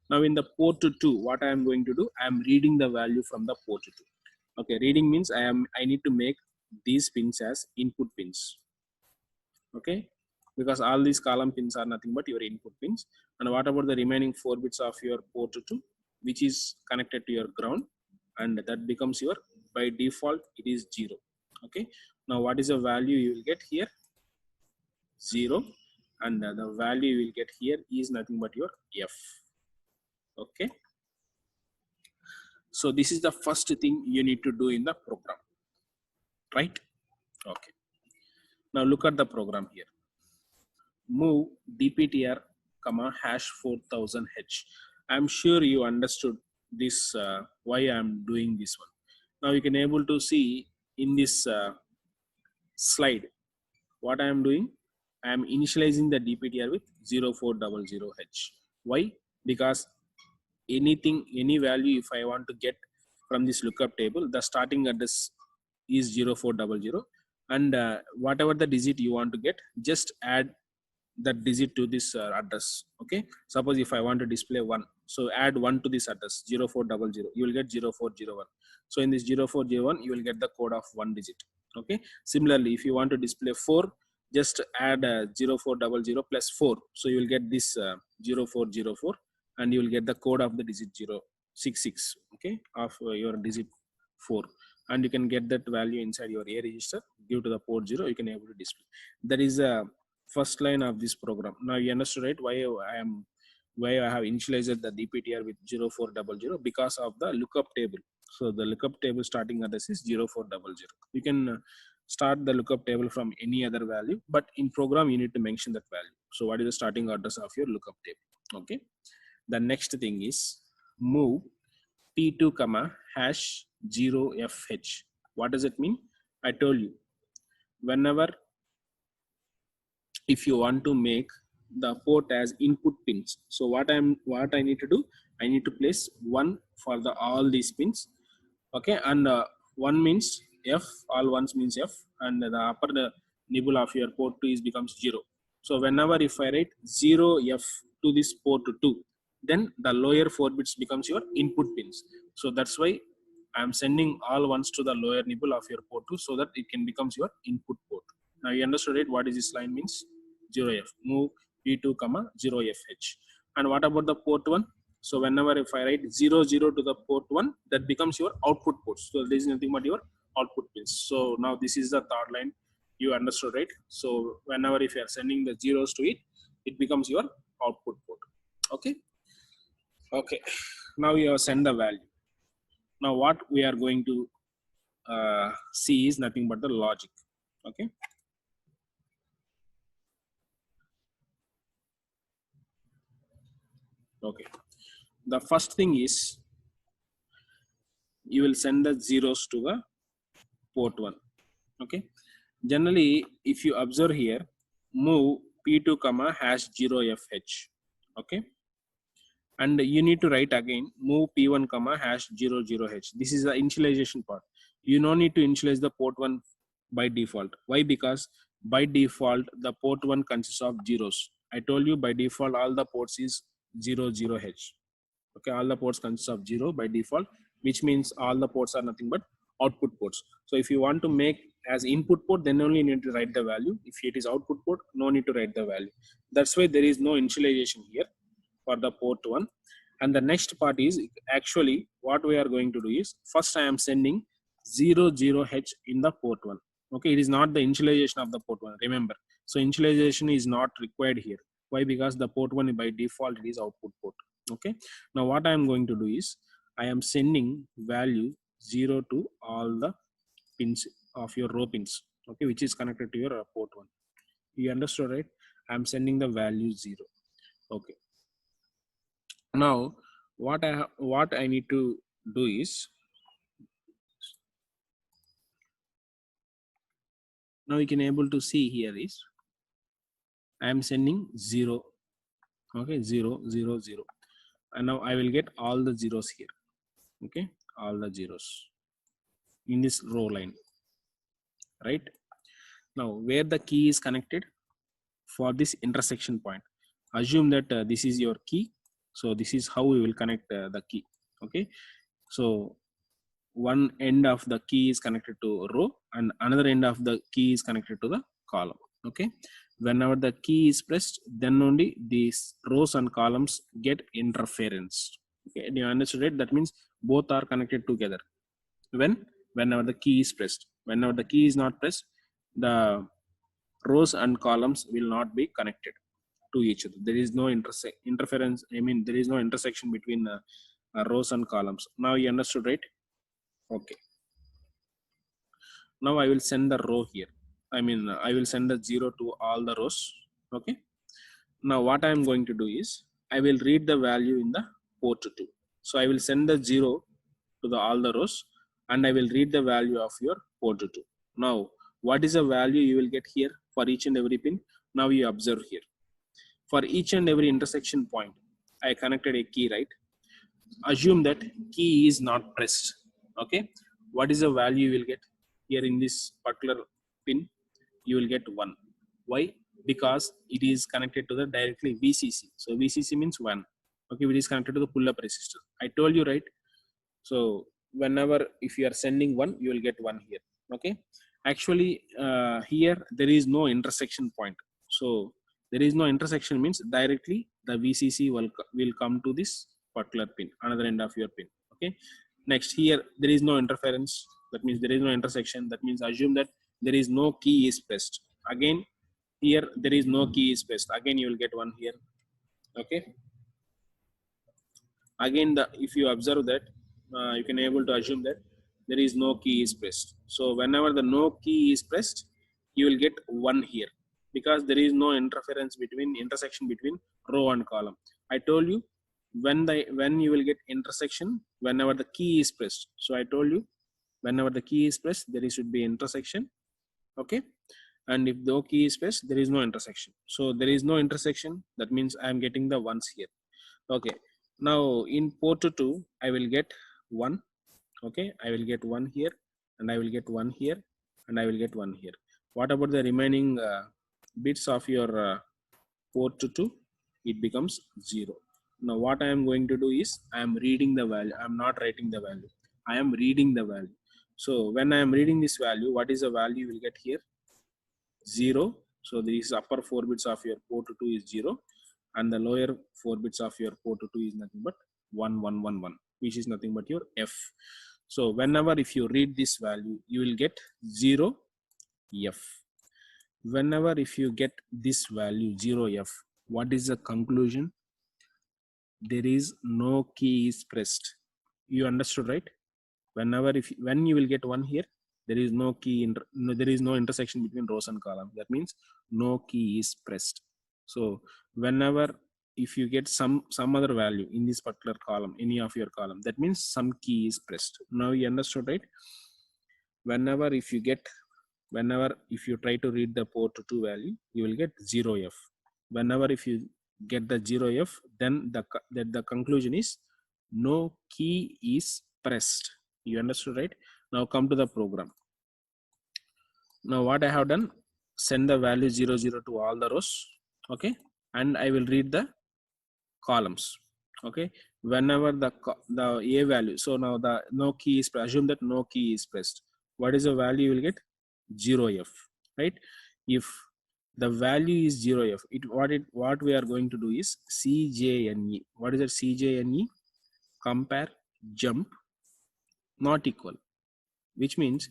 Now in the port 2, what I am going to do, I am reading the value from the port 2. Okay, reading means I need to make these pins as input pins. Okay, because all these column pins are nothing but your input pins. And what about the remaining 4 bits of your port 2, which is connected to your ground, and that becomes your, by default it is 0. Okay, now what is the value you will get here? 0, and the value you will get here is nothing but your F. Okay, so this is the first thing you need to do in the program, right? Okay, now look at the program here. Move dptr comma hash 4000h. I'm sure you understood this, why I'm doing this one. Now you can able to see in this slide what I am doing. I am initializing the dptr with 0400h. Why? Because anything, any value if I want to get from this lookup table, the starting address is 0400, and whatever the digit you want to get, just add that digit to this address. Okay, suppose if I want to display 1, so add 1 to this address 0400, you will get 0401. So in this 0401 you will get the code of 1 digit. Okay, similarly if you want to display 4, just add 0400 plus 4, so you will get this 0404, and you will get the code of the digit 066, okay, of your digit 4, and you can get that value inside your A register, give to the port 0, you can able to display. That is a first line of this program. Now you understood, right, why I have initialized the DPTR with 0400, because of the lookup table. So the lookup table starting address is 0400. You can start the lookup table from any other value, but in program you need to mention that value. So what is the starting address of your lookup table? Okay. The next thing is move p2 comma hash 0fh. What does it mean? I told you, whenever if you want to make the port as input pins, so what I need to do, I need to place 1 for the all these pins. Okay, and 1 means F, all ones means F, and the upper the nibble of your port 2 is becomes 0. So whenever if I write 0F to this port 2, then the lower 4 bits becomes your input pins. So that's why I'm sending all ones to the lower nibble of your port 2, so that it can becomes your input port. Now you understood it, what is this line means? 0F, move P2 comma 0FH. And what about the port 1? So whenever if I write 00 to the port 1, that becomes your output port. So there is nothing but your output pins. So now this is the third line. You understood, right? So whenever if you are sending the zeros to it, it becomes your output port. Okay. Okay. Now you have send the value. Now what we are going to see is nothing but the logic. Okay. Okay. The first thing is you will send the zeros to the port 1. Okay. Generally, if you observe here, move p2 comma hash 0fh. Okay. And you need to write again move p1 comma hash 00h. This is the initialization part. You no need to initialize the port 1 by default. Why? Because by default the port 1 consists of zeros. I told you by default all the ports is 00h. Okay, all the ports consist of 0 by default, which means all the ports are nothing but output ports. So if you want to make as input port, then only you need to write the value. If it is output port, no need to write the value. That's why there is no initialization here for the port 1. And the next part is actually what we are going to do is first I am sending 00h in the port 1. Okay, it is not the initialization of the port 1, remember. So initialization is not required here. Why? Because the port 1 by default it is output port. Okay, now what I am going to do is I am sending value 0 to all the pins of your row pins, okay, which is connected to your port 1. You understood, right? I am sending the value 0. Okay, now what I need to do is, now you can able to see here is I am sending 0. Okay, 0 0 0, and now I will get all the zeros here. Okay, all the zeros in this row line, right? Now where the key is connected for this intersection point, assume that this is your key. So this is how we will connect the key. Okay, so one end of the key is connected to row and another end of the key is connected to the column. Okay, whenever the key is pressed, then only these rows and columns get interference. Okay, do you understand it? That means both are connected together whenever the key is pressed. Whenever the key is not pressed, the rows and columns will not be connected to each other. There is no interference. I mean, there is no intersection between rows and columns. Now you understood, right? Okay. Now I will send the row here. I mean, I will send the 0 to all the rows. Okay. Now what I am going to do is I will read the value in the port 2. So I will send the 0 to the all the rows and I will read the value of your port 2. Now what is the value you will get here for each and every pin? Now you observe here. For each and every intersection point, I connected a key, right? assume that key is not pressed. Okay, what is the value you will get here in this particular pin? You will get 1. Why? Because it is connected to the directly VCC. So VCC means 1. Okay, it is connected to the pull up resistor. I told you, right? So whenever if you are sending 1, you will get 1 here. Okay, actually here there is no intersection point. So there is no intersection means directly the VCC will come to this particular pin, another end of your pin. Okay, next here there is no interference, that means there is no intersection. That means assume that there is no key is pressed. Again here there is no key is pressed, again you will get 1 here. Okay, again the if you observe that you can able to assume that there is no key is pressed. So whenever the no key is pressed, you will get 1 here, because there is no intersection between row and column. I told you when you will get intersection whenever the key is pressed. So I told you whenever the key is pressed there should be intersection. Okay, and if the key is pressed there is no intersection. So there is no intersection, that means I am getting the ones here. Okay, now in port 2 I will get 1. Okay, I will get 1 here, and I will get 1 here, and I will get 1 here. What about the remaining bits of your port 2? It becomes 0. Now what I am going to do is I am reading the value. I am not writing the value, I am reading the value. So when I am reading this value, what is the value you will get here? 0. So these upper 4 bits of your port 2 is 0, and the lower 4 bits of your port 2 is nothing but 1 1 1 1, which is nothing but your F. So whenever if you read this value, you will get 0 F. Whenever if you get this value 0 F, what is the conclusion? There is no key is pressed. You understood, right? Whenever when you will get 1 here, there is no key there is no intersection between rows and columns. That means no key is pressed. So whenever if you get some other value in this particular column, any of your column, that means some key is pressed. Now you understood, right? Whenever if you try to read the port 2 value, you will get 0 F. Whenever if you get the 0 F, then the conclusion is no key is pressed. You understood, right? Now come to the program. Now what I have done, send the value 0 0 to all the rows. Okay, and I will read the columns. Okay, whenever the A value, so now the no key is pressed, assume that no key is pressed. What is the value you will get? 0 F, right? If the value is 0 F, what we are going to do is CJNE. What is that? CJNE, compare jump not equal, which means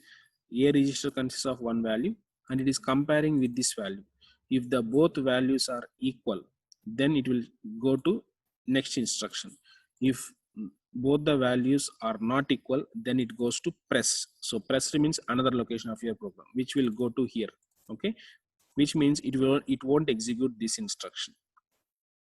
A register consists of one value and it is comparing with this value. If the both values are equal, then it will go to next instruction. If both the values are not equal, then it goes to press. So press means another location of your program, which will go to here. Okay, which means it won't execute this instruction.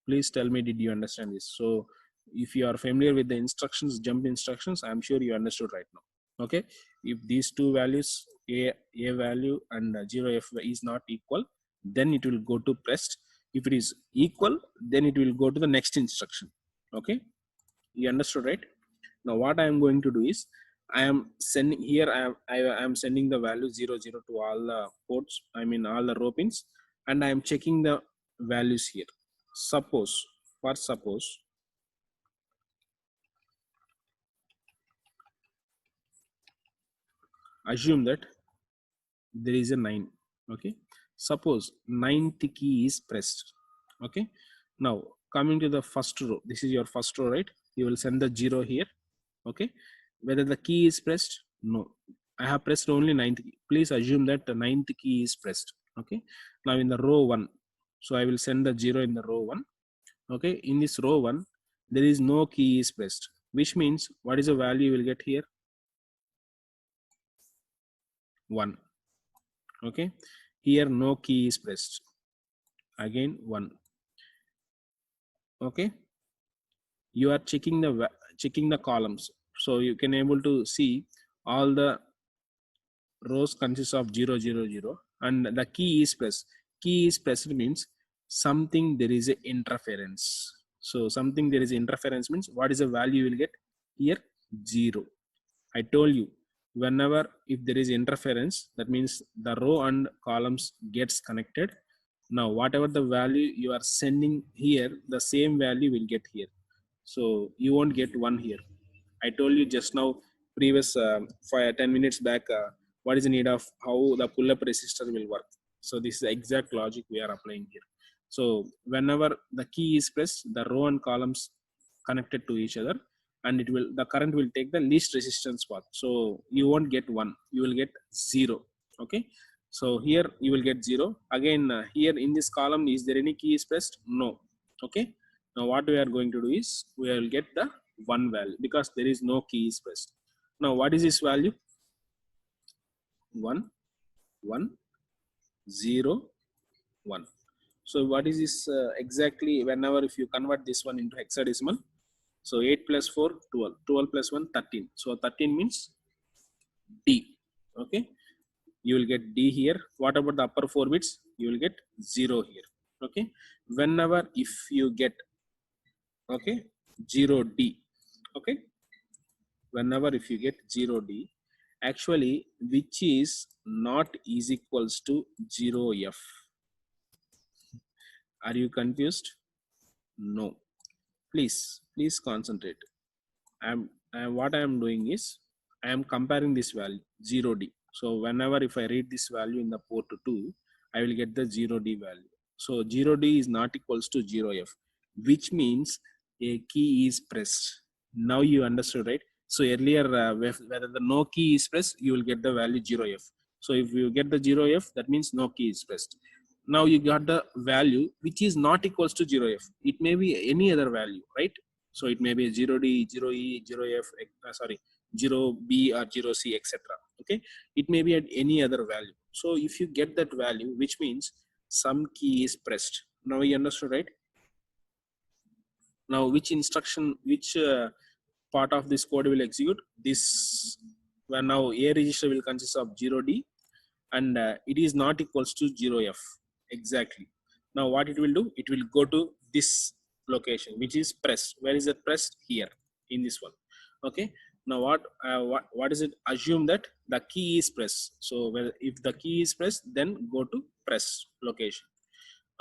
Please tell me, did you understand this? So if you are familiar with the instructions, jump instructions, I'm sure you understood right now. Okay, if these two values, a value and 0 F is not equal, then it will go to pressed. If it is equal, then it will go to the next instruction. Okay, you understood, right? Now what I am going to do is I am sending here, I am sending the value 0 0 to all the ports, I mean all the row pins, and I am checking the values here. Suppose assume that there is a 9. Okay, suppose 9th key is pressed. Okay, now coming to the first row, this is your first row, right? You will send the 0 here. Okay, whether the key is pressed? No, I have pressed only 9th key. Please assume that the 9th key is pressed. Okay, now in the row 1, so I will send the 0 in the row 1. Okay, in this row 1 there is no key is pressed, which means what is the value you will get here? 1. Okay, here no key is pressed, again 1. Okay, you are checking the columns, so you can able to see all the rows consist of 0 0 0 and the key is pressed. Key is pressed means something, there is a interference. So something there is interference means what is the value you will get here? 0. I told you, whenever if there is interference, that means the row and columns gets connected. Now whatever the value you are sending here, the same value will get here. So you won't get 1 here. I told you just now, previous 10 minutes back, what is the need of how the pull-up resistor will work. So this is the exact logic we are applying here. So whenever the key is pressed, the row and columns connected to each other, and the current will take the least resistance path. So you won't get 1, you will get 0. Okay. So here you will get 0. Again, here in this column, is there any key is pressed? No. Okay. Now what we are going to do is we will get the 1 value because there is no key is pressed. Now what is this value? 1, 1, 0, 1. So what is this exactly? Whenever if you convert this one into hexadecimal, so 8 plus 4, 12, 12 plus 1, 13. So 13 means D. Okay. You will get D here. What about the upper 4 bits? You will get 0 here. Okay. Whenever if you get, okay, 0D. Okay. Whenever if you get 0D, actually which is not is equals to 0F. Are you confused? No. Please concentrate. What I am doing is I am comparing this value 0D. So whenever if I read this value in the port 2, I will get the 0D value. So 0D is not equals to 0F, which means a key is pressed. Now you understood, right? So earlier, whether the no key is pressed, you will get the value 0F. So if you get the 0F, that means no key is pressed. Now you got the value which is not equals to 0F. It may be any other value, right? So it may be 0D, 0E, 0F, 0B or 0C, etc. Okay, it may be at any other value. So if you get that value, which means some key is pressed. Now you understood, right? Now which instruction, which part of this code will execute this? Well, now A register will consist of 0D and it is not equals to 0F. Exactly. Now what it will do? It will go to this location, which is pressed. Where is it pressed? Here in this one. Okay. Now what is it? Assume that the key is pressed. So if the key is pressed, then go to press location.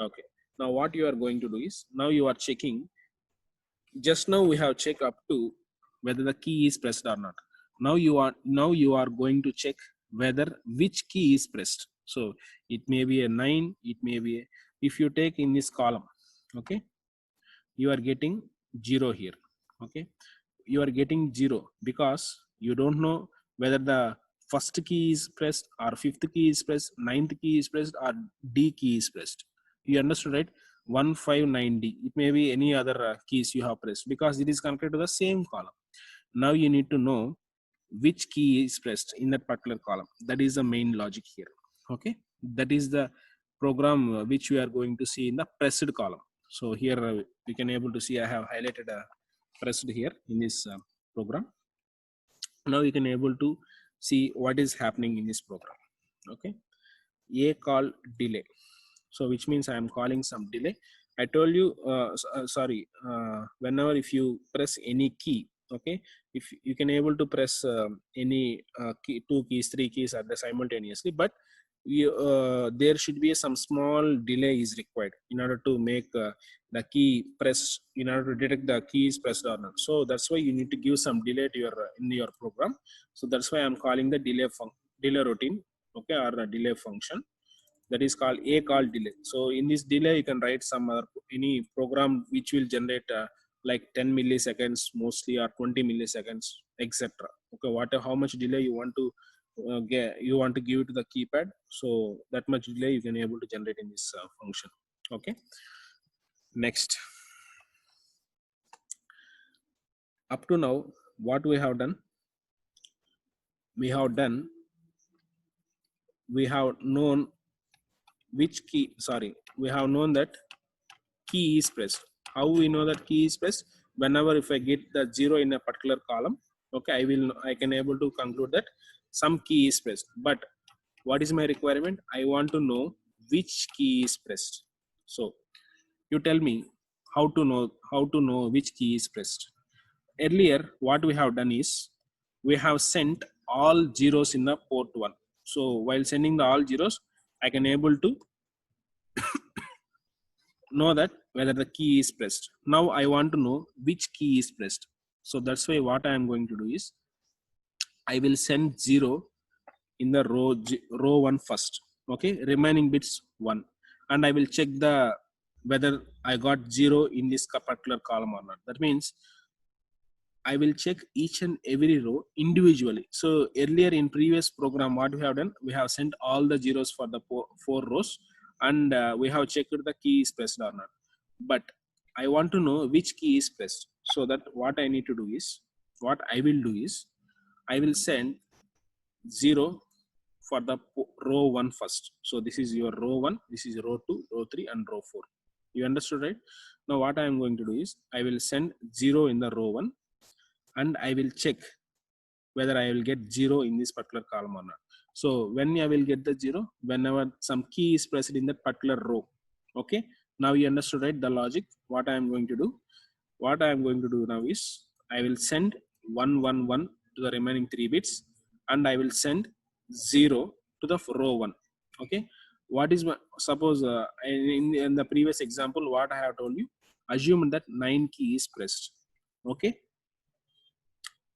Okay. Now what you are going to do is, now you are checking. Just now we have checked up to whether the key is pressed or not. Now you are going to check whether which key is pressed. So it may be a 9, it may be if you take in this column, okay, you are getting 0 here. Okay, you are getting 0 because you don't know whether the first key is pressed or fifth key is pressed, ninth key is pressed, or D key is pressed. You understood, right? 159D. It may be any other keys you have pressed because it is connected to the same column. Now you need to know which key is pressed in that particular column. That is the main logic here. Okay, that is the program which we are going to see in the pressed column. So here we can able to see I have highlighted a pressed here in this program. Now you can able to see what is happening in this program. Okay, A call delay. So which means I am calling some delay. I told you, whenever if you press any key, okay, if you can able to press any key, 2 keys, 3 keys at the simultaneously, but there should be some small delay is required in order to make the key press, in order to detect the key is pressed or not. So that's why you need to give some delay to your in your program. So that's why I'm calling the delay routine, okay, or a delay function. That is called A call delay. So in this delay, you can write some any program which will generate like 10 milliseconds mostly, or 20 milliseconds, etc. Okay, how much delay you want to give it to the keypad. So that much delay you can able to generate in this function. Okay. Next, up to now, what we have done? We have known which key. Sorry, we have known that key is pressed. How we know that key is pressed? Whenever if I get the 0 in a particular column, okay, I can able to conclude that some key is pressed. But what is my requirement? I want to know which key is pressed. So you tell me how to know which key is pressed. Earlier what we have done is we have sent all zeros in the port 1. So while sending the all zeros, I can able to know that whether the key is pressed. Now I want to know which key is pressed. So that's why what I am going to do is I will send 0 in the row 1 first. Okay, remaining bits 1, and I will check the whether I got 0 in this particular column or not. That means I will check each and every row individually. So earlier in previous program, what we have done, we have sent all the zeros for the 4 rows, and we have checked the key is pressed or not. But I want to know which key is pressed. So that what I need to do is, what I will do is, I will send 0 for the row 1 first. So this is your row 1, this is row 2, row 3, and row 4. You understood, right? Now what I am going to do is I will send 0 in the row 1, and I will check whether I will get 0 in this particular column or not. So when I will get the 0, whenever some key is pressed in that particular row. Okay, now you understood, right, the logic. What I am going to do, now is I will send 111 to the remaining 3 bits, and I will send 0 to the row 1. Okay, what is my, suppose in the previous example what I have told you, assume that 9 key is pressed. Okay,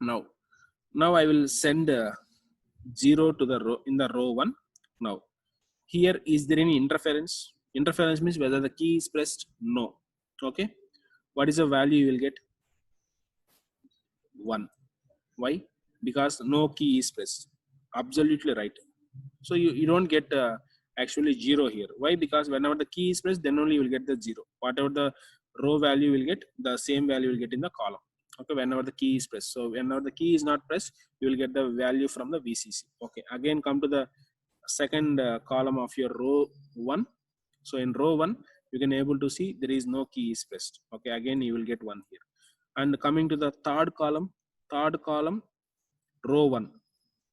now I will send 0 to the row in the row 1. Now here, is there any interference? Interference means whether the key is pressed. No. Okay, what is the value you will get? 1. Why? Because no key is pressed. Absolutely right. So you don't get actually 0 here. Why? Because whenever the key is pressed, then only you will get the 0. Whatever the row value you will get, the same value you will get in the column. Okay, whenever the key is pressed. So whenever the key is not pressed, you will get the value from the VCC. Okay, again come to the second column of your row 1. So in row 1, you can able to see there is no key is pressed. Okay, again you will get 1 here. And coming to the third column, row 1,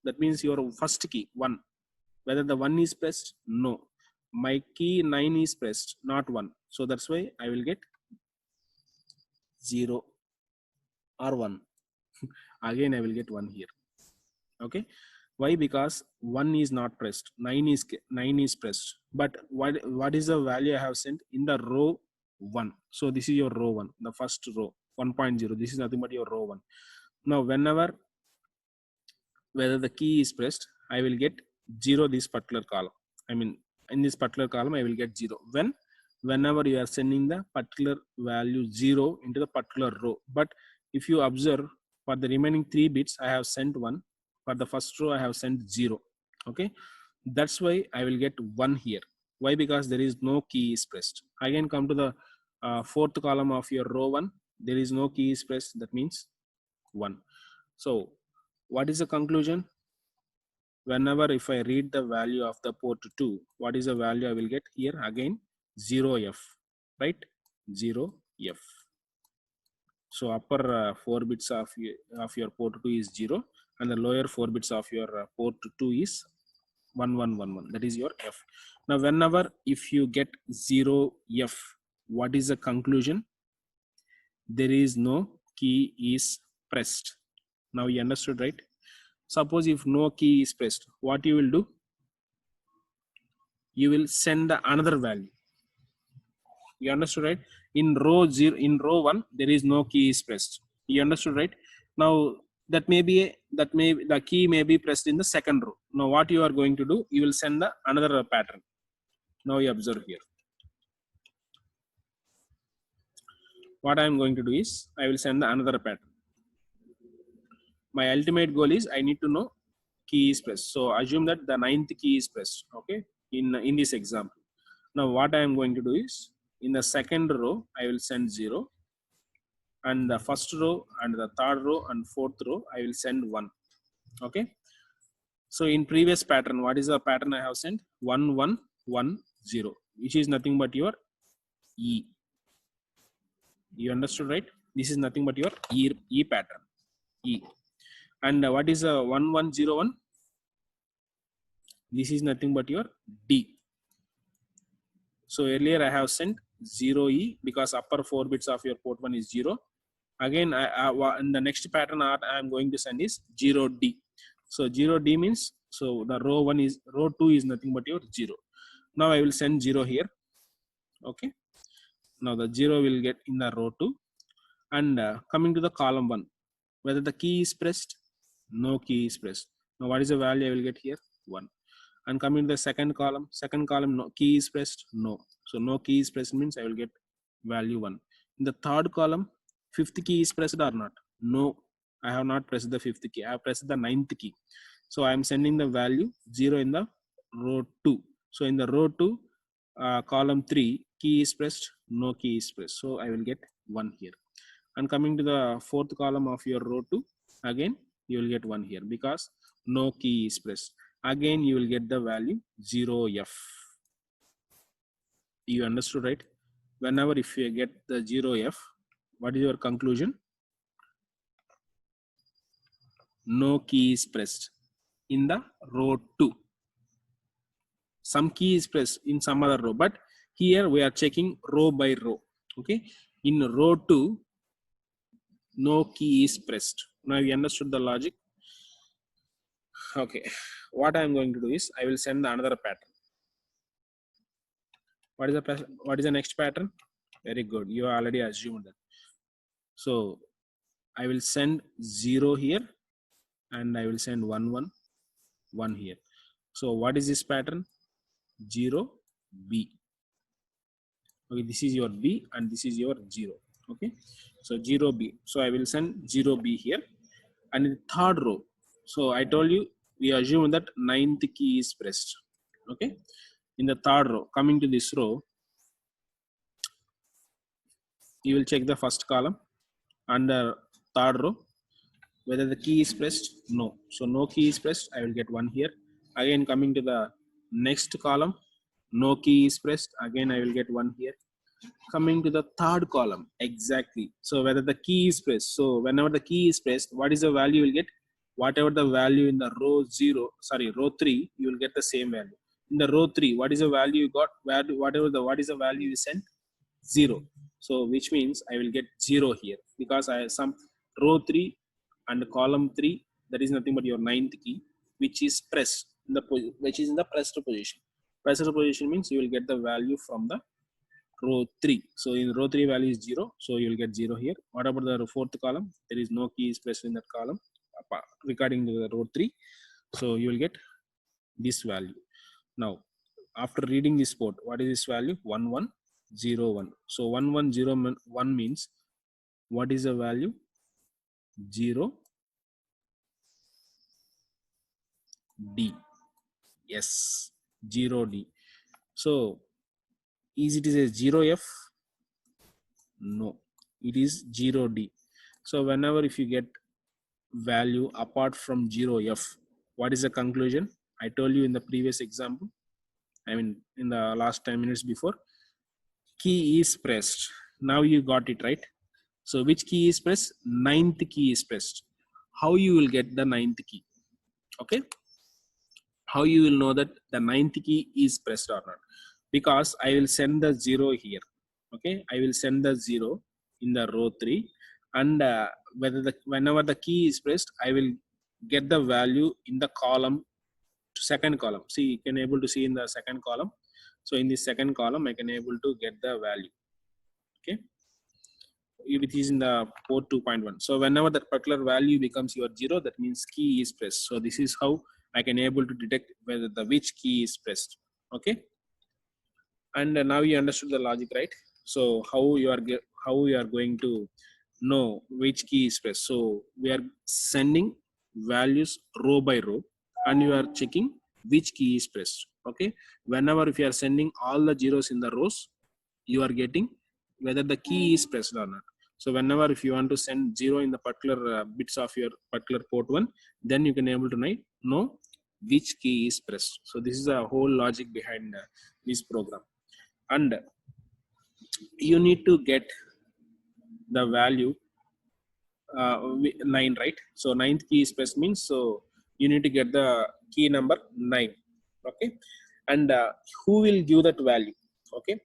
that means your first key 1, whether the 1 is pressed. No, my key 9 is pressed, not 1. So that's why I will get 0 or 1. Again I will get 1 here. Okay, why? Because 1 is not pressed, 9 is pressed. But what is the value I have sent in the row 1? So this is your row 1, the first row 1.0. This is nothing but your row 1. Now whether the key is pressed, I will get 0 this particular column. I mean, in this particular column I will get 0 whenever you are sending the particular value 0 into the particular row. But if you observe, for the remaining 3 bits I have sent 1. For the first row I have sent 0. Okay, that's why I will get 1 here. Why? Because there is no key is pressed. Again come to the fourth column of your row 1. There is no key is pressed, that means 1. So what is the conclusion? Whenever if I read the value of the port 2, what is the value I will get here? Again 0F, right? 0F. So upper 4 bits of your port 2 is 0, and the lower 4 bits of your port 2 is 1111. That is your F. Now whenever if you get 0F, what is the conclusion? There is no key is pressed. Now you understood, right? Suppose if no key is pressed, what you will do? You will send another value. You understood, right? In row 0, in row 1, there is no key is pressed. You understood, right? Now the key may be pressed in the second row. Now what you are going to do? You will send another pattern. Now you observe here. What I am going to do is I will send another pattern. My ultimate goal is I need to know key is pressed. So assume that the 9th key is pressed. Okay, in this example. Now what I am going to do is, in the second row I will send 0, and the first row and the third row and fourth row I will send 1. Okay, so in previous pattern, what is the pattern I have sent? 1110, which is nothing but your E. You understood, right? This is nothing but your E pattern, E. And what is 1101? This is nothing but your D. So earlier I have sent 0E because upper 4 bits of your port 1 is 0. Again, in the next pattern I am going to send is 0D. So 0D means, so the row 2 is nothing but your 0. Now I will send 0 here. Okay. Now the 0 will get in the row 2. And coming to the column 1, whether the key is pressed, no key is pressed. Now what is the value I will get here? 1. And coming to the second column, no key is pressed, no. So no key is pressed means I will get value 1. In the third column, fifth key is pressed or not? No, I have not pressed the fifth key. I have pressed the ninth key. So I am sending the value 0 in the row 2. So in the row 2, column 3, key is pressed, no key is pressed. So I will get 1 here. And coming to the fourth column of your row 2, again you will get 1 here because no key is pressed. Again you will get the value 0F. You understood, right? Whenever if you get the 0F, what is your conclusion? No key is pressed in the row 2. Some key is pressed in some other row, but here we are checking row by row. Okay, in row 2, no key is pressed. Now you understood the logic. Okay, what I am going to do is I will send another pattern. What is the next pattern? Very good, you already assumed that. So I will send 0 here and I will send 1 1 1 here. So what is this pattern? 0 B. Okay, this is your B and this is your 0. Okay, so 0 B. So I will send 0 B here. And in the third row, so I told you we assume that ninth key is pressed. Okay, in the third row, coming to this row, you will check the first column under third row whether the key is pressed. No, so no key is pressed, I will get 1 here. Again coming to the next column, no key is pressed, again I will get 1 here. Coming to the third column, exactly, so whether the key is pressed, so whenever the key is pressed, what is the value you will get? Whatever the value in the row 3, you will get the same value. In the row 3, what is the value you got? What is the value you sent? 0. So which means I will get 0 here because I have some row 3 and column 3, that is nothing but your ninth key, which is pressed in the in the pressed position. Pressed position means you will get the value from the row 3. So in row 3 value is 0, so you will get 0 here. What about the fourth column? There is no key is pressed in that column regarding the row 3, so you will get this value. Now after reading this port, what is this value? 1101. So 1101 means what is the value? 0 D. Yes, 0 D. So is it is a 0F? No, it is 0D. So whenever if you get value apart from 0F, what is the conclusion? I told you in the previous example, I mean in the last 10 minutes before, key is pressed. Now you got it right. So which key is pressed? Ninth key is pressed. How you will get the ninth key? Okay, how you will know that the ninth key is pressed or not? Because I will send the 0 here. Okay, I will send the 0 in the row 3, and whenever the key is pressed, I will get the value in the column, second column. See, you can able to see in the second column. So in this second column, I can able to get the value. Okay, it is in the port 2.1. So whenever that particular value becomes your 0, that means key is pressed. So this is how I can able to detect whether the which key is pressed. Okay, and now you understood the logic, right? So how you are going to know which key is pressed? So we are sending values row by row, and you are checking which key is pressed. Okay, whenever if you are sending all the zeros in the rows, you are getting whether the key is pressed or not. So whenever if you want to send 0 in the particular bits of your particular port 1, then you can able to know which key is pressed. So this is a whole logic behind this program. And you need to get the value 9, right? So ninth key is pressed means, so you need to get the key number 9. Okay, and who will give that value? Okay,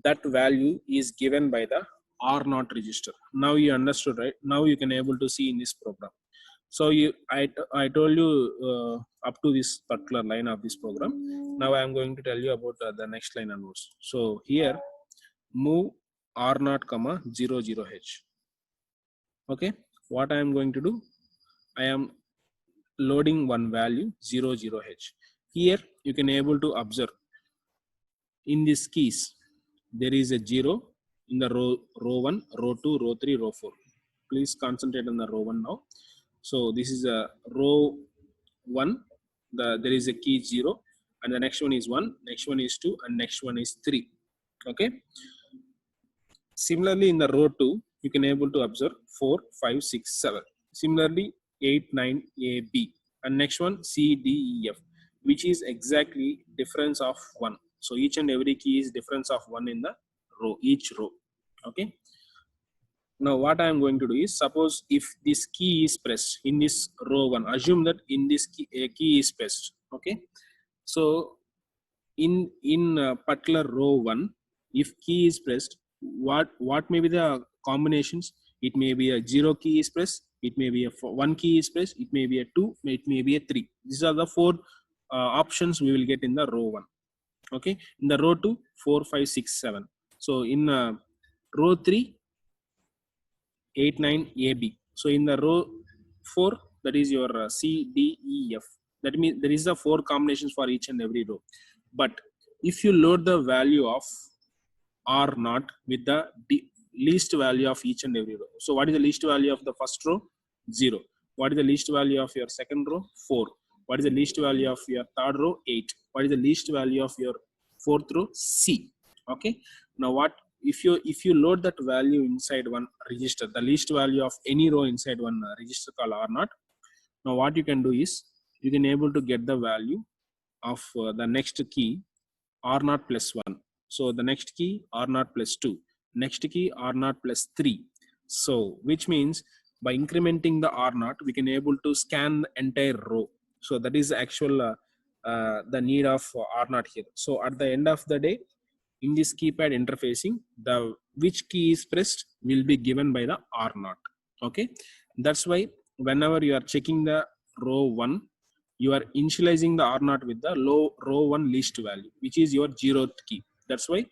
that value is given by the R0 register. Now you understood, right? Now you can able to see in this program. So I told you up to this particular line of this program. Now I am going to tell you about the next line onwards. So here move R0 comma 00H. Okay, what I am going to do, I am loading one value 00H. Here you can able to observe in these keys there is a 0 in the row 1, row 2, row 3, row 4. Please concentrate on the row 1 now. So this is a row 1, there is a key 0, and the next one is 1, next one is 2, and next one is 3. Okay. Similarly, in the row 2, you can able to observe 4, 5, 6, 7. Similarly, 8, 9, A, B. And next one, C, D, E, F, which is exactly difference of 1. So each and every key is difference of 1 in the row, each row. Okay. Now what I am going to do is, suppose if this key is pressed in this row 1, assume that in this key, a key is pressed. Okay. So in particular row 1, if key is pressed, what may be the combinations? It may be a 0 key is pressed, it may be a 1 key is pressed, it may be a 2, it may be a 3. These are the 4 options we will get in the row 1. Okay, in the row 2, 4, 5, 6, 7. So in row 3, 8, 9, A, B. So in the row 4, that is your C, D, E, F. That means there is the 4 combinations for each and every row. But if you load the value of R0 with the least value of each and every row. So what is the least value of the first row? 0. What is the least value of your second row? 4. What is the least value of your third row? 8. What is the least value of your fourth row? C. Okay. Now what if you load that value inside one register, the least value of any row inside one register called R0. Now what you can do is, you can able to get the value of the next key R0 plus 1. So the next key R0 plus 2, next key R0 plus 3. So which means by incrementing the R0, we can able to scan the entire row. So that is actual the need of R0 here. So at the end of the day, in this keypad interfacing, the which key is pressed will be given by the R0. Okay, that's why whenever you are checking the row 1, you are initializing the R0 with the row 1 least value, which is your 0th key. That's why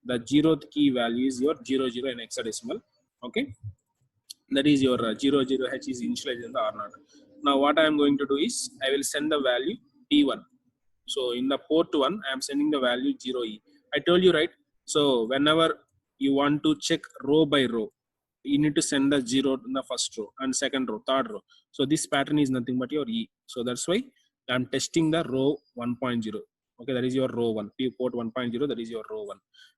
the 0th key value is your 00 in hexadecimal. Okay, that is your 00H is initialized in the R0. Now what I am going to do is, I will send the value P1. So in the port 1, I am sending the value 0E. I told you, right? So whenever you want to check row by row, you need to send the 0 in the first row and second row, third row. So this pattern is nothing but your E. So that's why I'm testing the row 1.0. Okay, that is your row 1. Port 1.0, that is your row 1.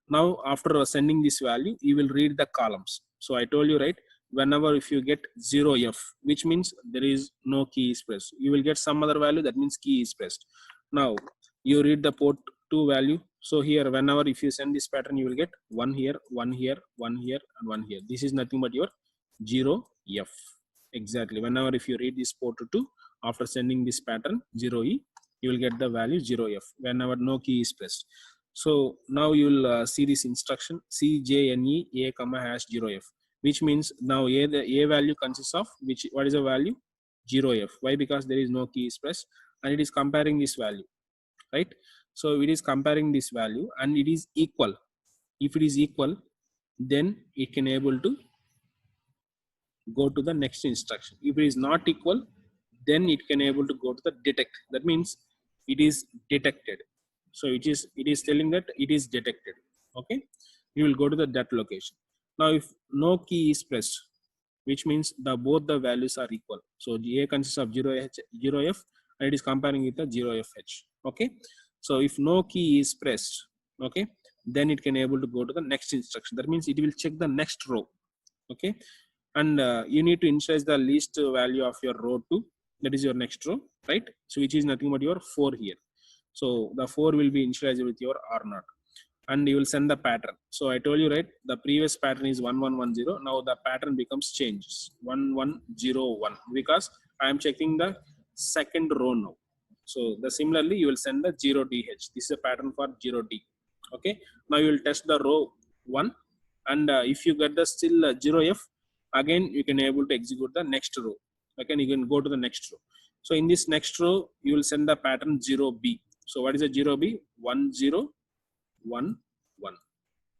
Now after sending this value, you will read the columns. So I told you, right? Whenever if you get 0F, which means there is no key is pressed, you will get some other value, that means key is pressed. Now you read the port 2 value. So here, whenever if you send this pattern, you will get 1 here, 1 here, 1 here, and 1 here. This is nothing but your 0F. Exactly. Whenever if you read this port 2, after sending this pattern 0E, you will get the value 0F whenever no key is pressed. So now you will see this instruction CJNE A comma hash 0F, which means now the A value consists of what is the value? 0F. Why? Because there is no key is pressed, and it is comparing this value, right? So it is comparing this value and it is equal. If it is equal, then it can able to go to the next instruction. If it is not equal, then it can able to go to the detect. That means it is detected. So it is telling that it is detected. Okay, you will go to that location. Now if no key is pressed, which means both the values are equal. So A consists of 0F and it is comparing with the 0FH. Okay, so if no key is pressed, okay, then it can able to go to the next instruction. That means it will check the next row. Okay, and you need to initialize the least value of your row 2, that is your next row, right? So which is nothing but your 4 here. So the 4 will be initialized with your R0, and you will send the pattern. So I told you, right, the previous pattern is 1110. Now the pattern becomes changes 1101 because I am checking the second row now. So the similarly you will send the 0DH. This is a pattern for 0D. Okay, now you will test the row 1, and if you get the still 0f, again you can able to execute the next row. Again you can go to the next row. So in this next row you will send the pattern 0b. So what is the 0b? 1 0 1 1.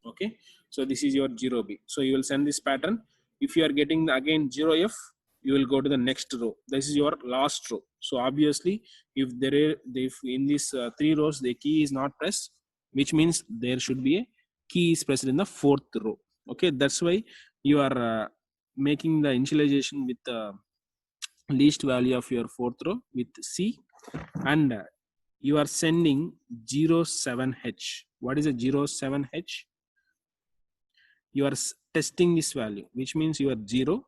Okay, so this is your 0b. So you will send this pattern. If you are getting again 0f, you will go to the next row. This is your last row. So obviously if there is, if in these 3 rows the key is not pressed, which means there should be a key is pressed in the 4th row. Okay, that's why you are making the initialization with the least value of your 4th row with C, and you are sending 07h. What is a 07h? You are testing this value, which means you are 0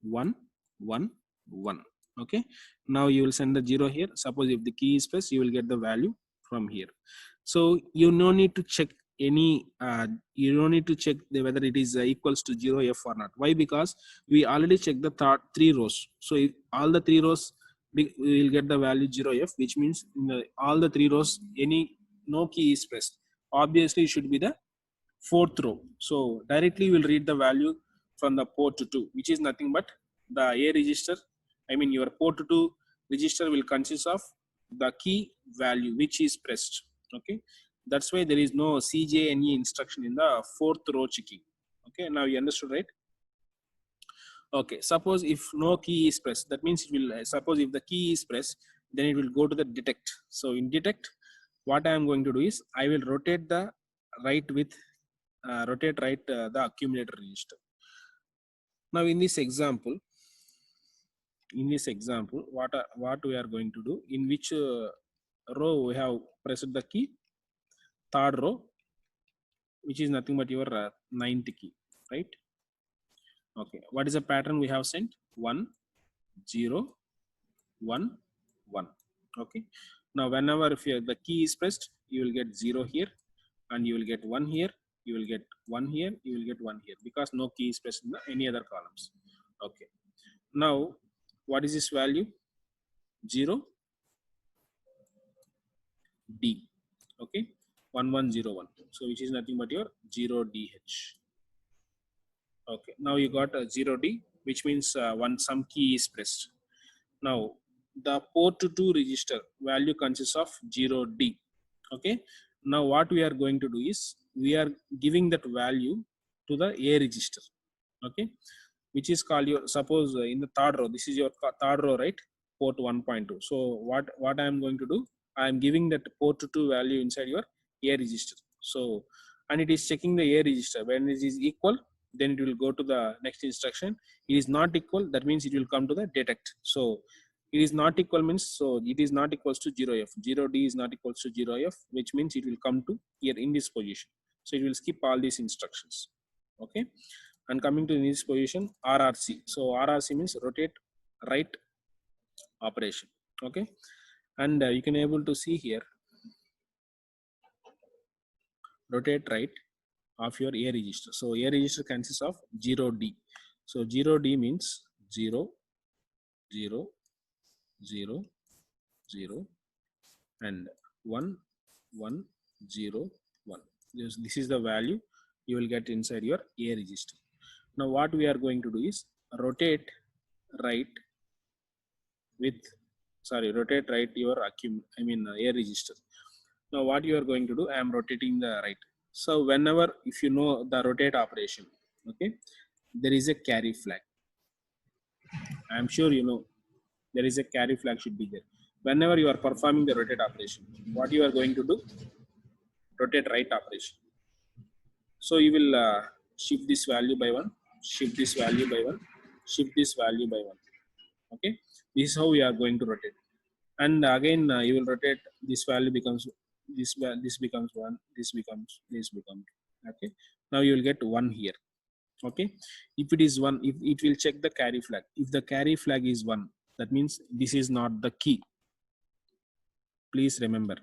1 1 1. Okay, now you will send the 0 here. Suppose if the key is pressed, you will get the value from here. So you no need to check any you don't need to check whether it is equals to 0f or not. Why? Because we already checked the 3 rows. So if all the 3 rows we will get the value 0f, which means in all the 3 rows any no key is pressed, obviously it should be the 4th row. So directly we'll read the value from the port 2, which is nothing but the A register. I mean your port 2 register will consist of the key value which is pressed. Okay, that's why there is no CJNE instruction in the 4th row checking. Okay, now you understood, right? Okay, suppose if no key is pressed, that means it will suppose if the key is pressed, then it will go to the detect. So in detect, what I am going to do is I will rotate the right with rotate right the accumulator register. Now in this example, what we are going to do, in which row we have pressed the key? 3rd row, which is nothing but your 9th key, right? Okay, what is the pattern we have sent? 1 0 1 1. Okay, now whenever if the key is pressed, you will get 0 here, and you will get 1 here, you will get 1 here, you will get 1 here, because no key is pressed in the, any other columns. Okay, now what is this value? 0 D. Okay, 1101. So which is nothing but your 0 DH. Okay, now you got a 0 D, which means one some key is pressed. Now the port 2 register value consists of 0 D. Okay, now what we are going to do is we are giving that value to the A register. Okay, which is called your, suppose in the 3rd row, this is your 3rd row, right? Port 1.2. So what I am going to do, I am giving that port 2 value inside your A register. So and it is checking the A register. When it is equal, then it will go to the next instruction. It is not equal, that means it will come to the detect. So it is not equal means, so it is not equals to 0f. 0D is not equals to 0f, which means it will come to here in this position. So it will skip all these instructions. Okay, and coming to this position, RRC. So RRC means rotate right operation. Okay, and you can able to see here rotate right of your A register. So A register consists of 0D. So 0D means 0 0 0 0 and 1 1 0 1. This is the value you will get inside your A register. Now what we are going to do is rotate right with, sorry, rotate right your A register. Now what you are going to do, I am rotating the right. So whenever, if you know the rotate operation, okay, there is a carry flag. I am sure you know there is a carry flag should be there. Whenever you are performing the rotate operation, what you are going to do? Rotate right operation. So you will shift this value by 1, shift this value by 1, shift this value by 1. Okay, this is how we are going to rotate. And again you will rotate, this value becomes this becomes 1, this becomes 2. Okay, now you will get 1 here. Okay, if it is 1, if it will check the carry flag. If the carry flag is 1, that means this is not the key. Please remember,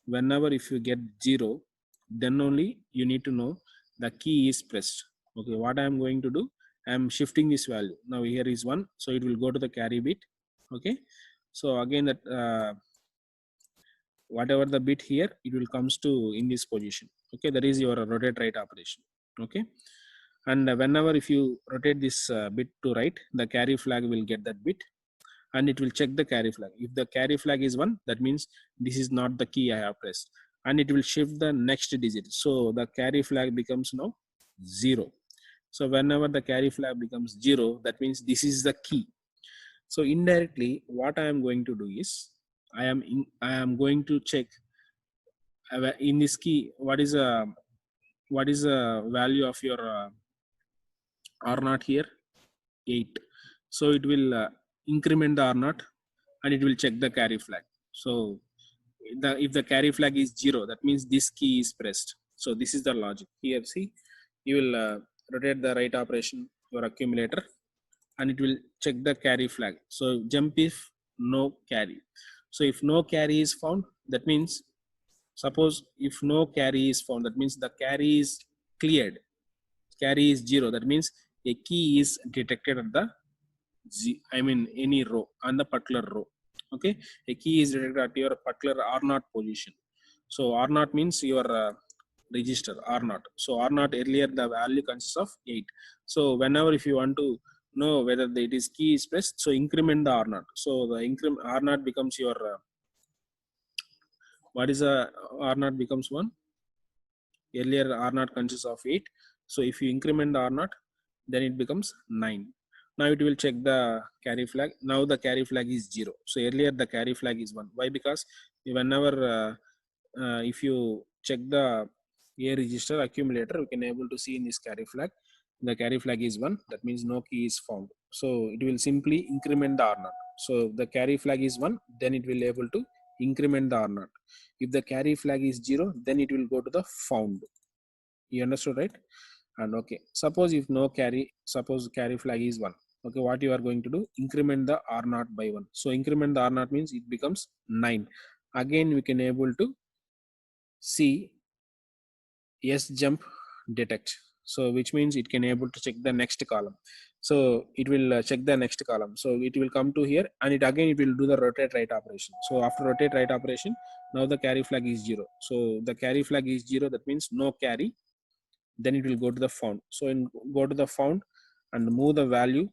whenever if you get 0, then only you need to know the key is pressed. Okay, what I am going to do, I am shifting this value. Now here is 1, so it will go to the carry bit. Okay, so again that whatever the bit here, it will comes to in this position. Okay, that is your rotate right operation. Okay, and whenever if you rotate this bit to right, the carry flag will get that bit and it will check the carry flag. If the carry flag is 1, that means this is not the key I have pressed, and it will shift the next digit. So the carry flag becomes now 0. So whenever the carry flag becomes 0, that means this is the key. So indirectly, what I am going to do is I am going to check in this key what is the value of your R naught here, 8. So it will increment the R naught and it will check the carry flag. So if the carry flag is 0, that means this key is pressed. So this is the logic. Here, see, you will rotate the right operation, your accumulator, and it will check the carry flag. So jump if no carry. So if no carry is found, that means, suppose if no carry is found, that means the carry is cleared. Carry is 0. That means a key is detected at the any row on the particular row. Okay, a key is detected at your particular R naught position. So R naught means your register R naught. So R naught earlier the value consists of 8. So whenever if you want to know whether it is key is pressed, so increment the R naught. So the increment R naught becomes your what is a R naught becomes 1. Earlier R naught consists of 8. So if you increment the R naught, then it becomes 9. Now it will check the carry flag. Now the carry flag is 0. So earlier the carry flag is 1. Why? Because whenever if you check the A register accumulator, we can able to see in this carry flag. The carry flag is 1. That means no key is found. So it will simply increment the R naught. So the carry flag is 1. Then it will able to increment the R naught. If the carry flag is 0, then it will go to the found. You understood, right? And okay, suppose if no carry, suppose carry flag is 1. Okay, what you are going to do? Increment the R naught by 1. So increment the R naught means it becomes 9. Again, we can able to see S jump detect. So which means it can able to check the next column. So it will check the next column. So it will come to here and it again it will do the rotate right operation. So after rotate right operation, now the carry flag is 0. So the carry flag is 0. That means no carry. Then it will go to the found. So go to the found and move the value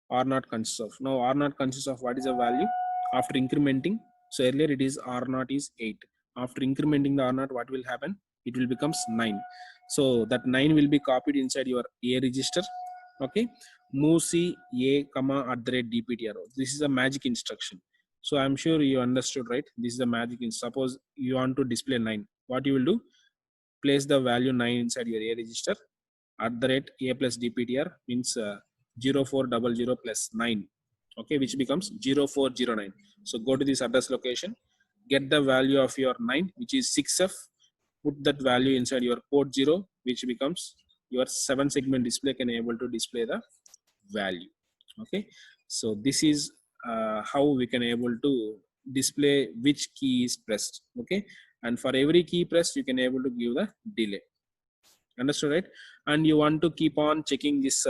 R naught consists of. Now R naught consists of what is the value after incrementing. So earlier it is R naught is 8. After incrementing the R naught, what will happen? It will becomes 9. So that 9 will be copied inside your A register. Okay, move C A comma at the rate DPTR. This is a magic instruction. So I'm sure you understood, right? This is the magic. Suppose you want to display 9. What you will do? Place the value 9 inside your A register at the rate A plus DPTR means 0400 plus 9, okay, which becomes 0409. So go to this address location, get the value of your 9, which is 6F, put that value inside your port 0, which becomes your 7 segment display can able to display the value. Okay, so this is how we can able to display which key is pressed. Okay, and for every key pressed you can able to give the delay. Understood, right? And you want to keep on checking this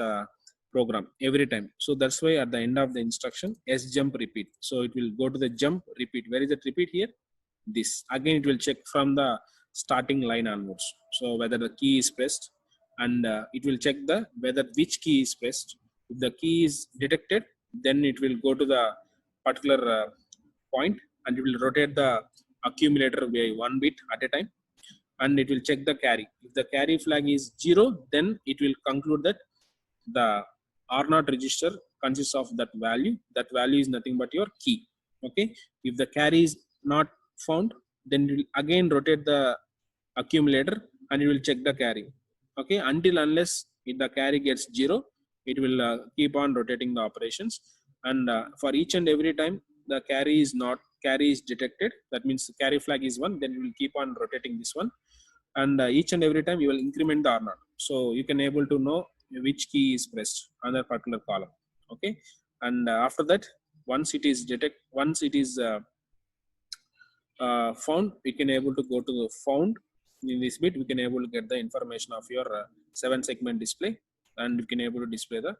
program every time. So that's why at the end of the instruction, S jump repeat. So it will go to the jump repeat. Where is that repeat here? This again it will check from the starting line onwards. So whether the key is pressed, and it will check the whether which key is pressed. If the key is detected, then it will go to the particular point and it will rotate the accumulator by 1 bit at a time and it will check the carry. If the carry flag is 0, then it will conclude that the R naught register consists of that value. That value is nothing but your key. Okay. If the carry is not found, then it will again rotate the accumulator and it will check the carry. Okay. Until unless if the carry gets 0, it will keep on rotating the operations. And for each and every time the carry is detected, that means the carry flag is 1, then we will keep on rotating this one, and each and every time you will increment the R naught. So you can able to know which key is pressed on that particular column. Okay, and after that, once it is found, we can able to go to the found. In this bit, we can able to get the information of your 7 segment display, and we can able to display the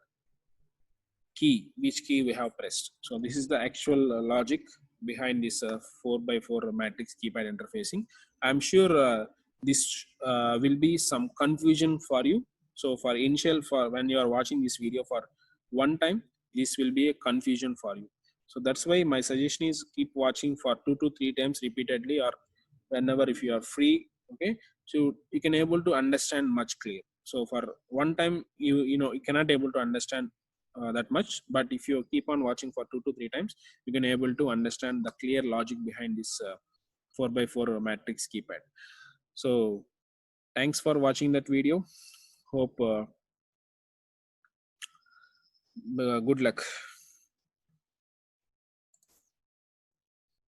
key, which key we have pressed. So this is the actual logic behind this 4x4 matrix keypad interfacing. I'm sure this will be some confusion for you, So for initial, for when you are watching this video for one time, this will be a confusion for you. So that's why my suggestion is keep watching for 2 to 3 times repeatedly, or whenever if you are free. Okay, so you can able to understand much clear. So for one time, you cannot able to understand that much, but if you keep on watching for 2 to 3 times, you can able to understand the clear logic behind this 4x4 matrix keypad. So thanks for watching that video. Hope good luck.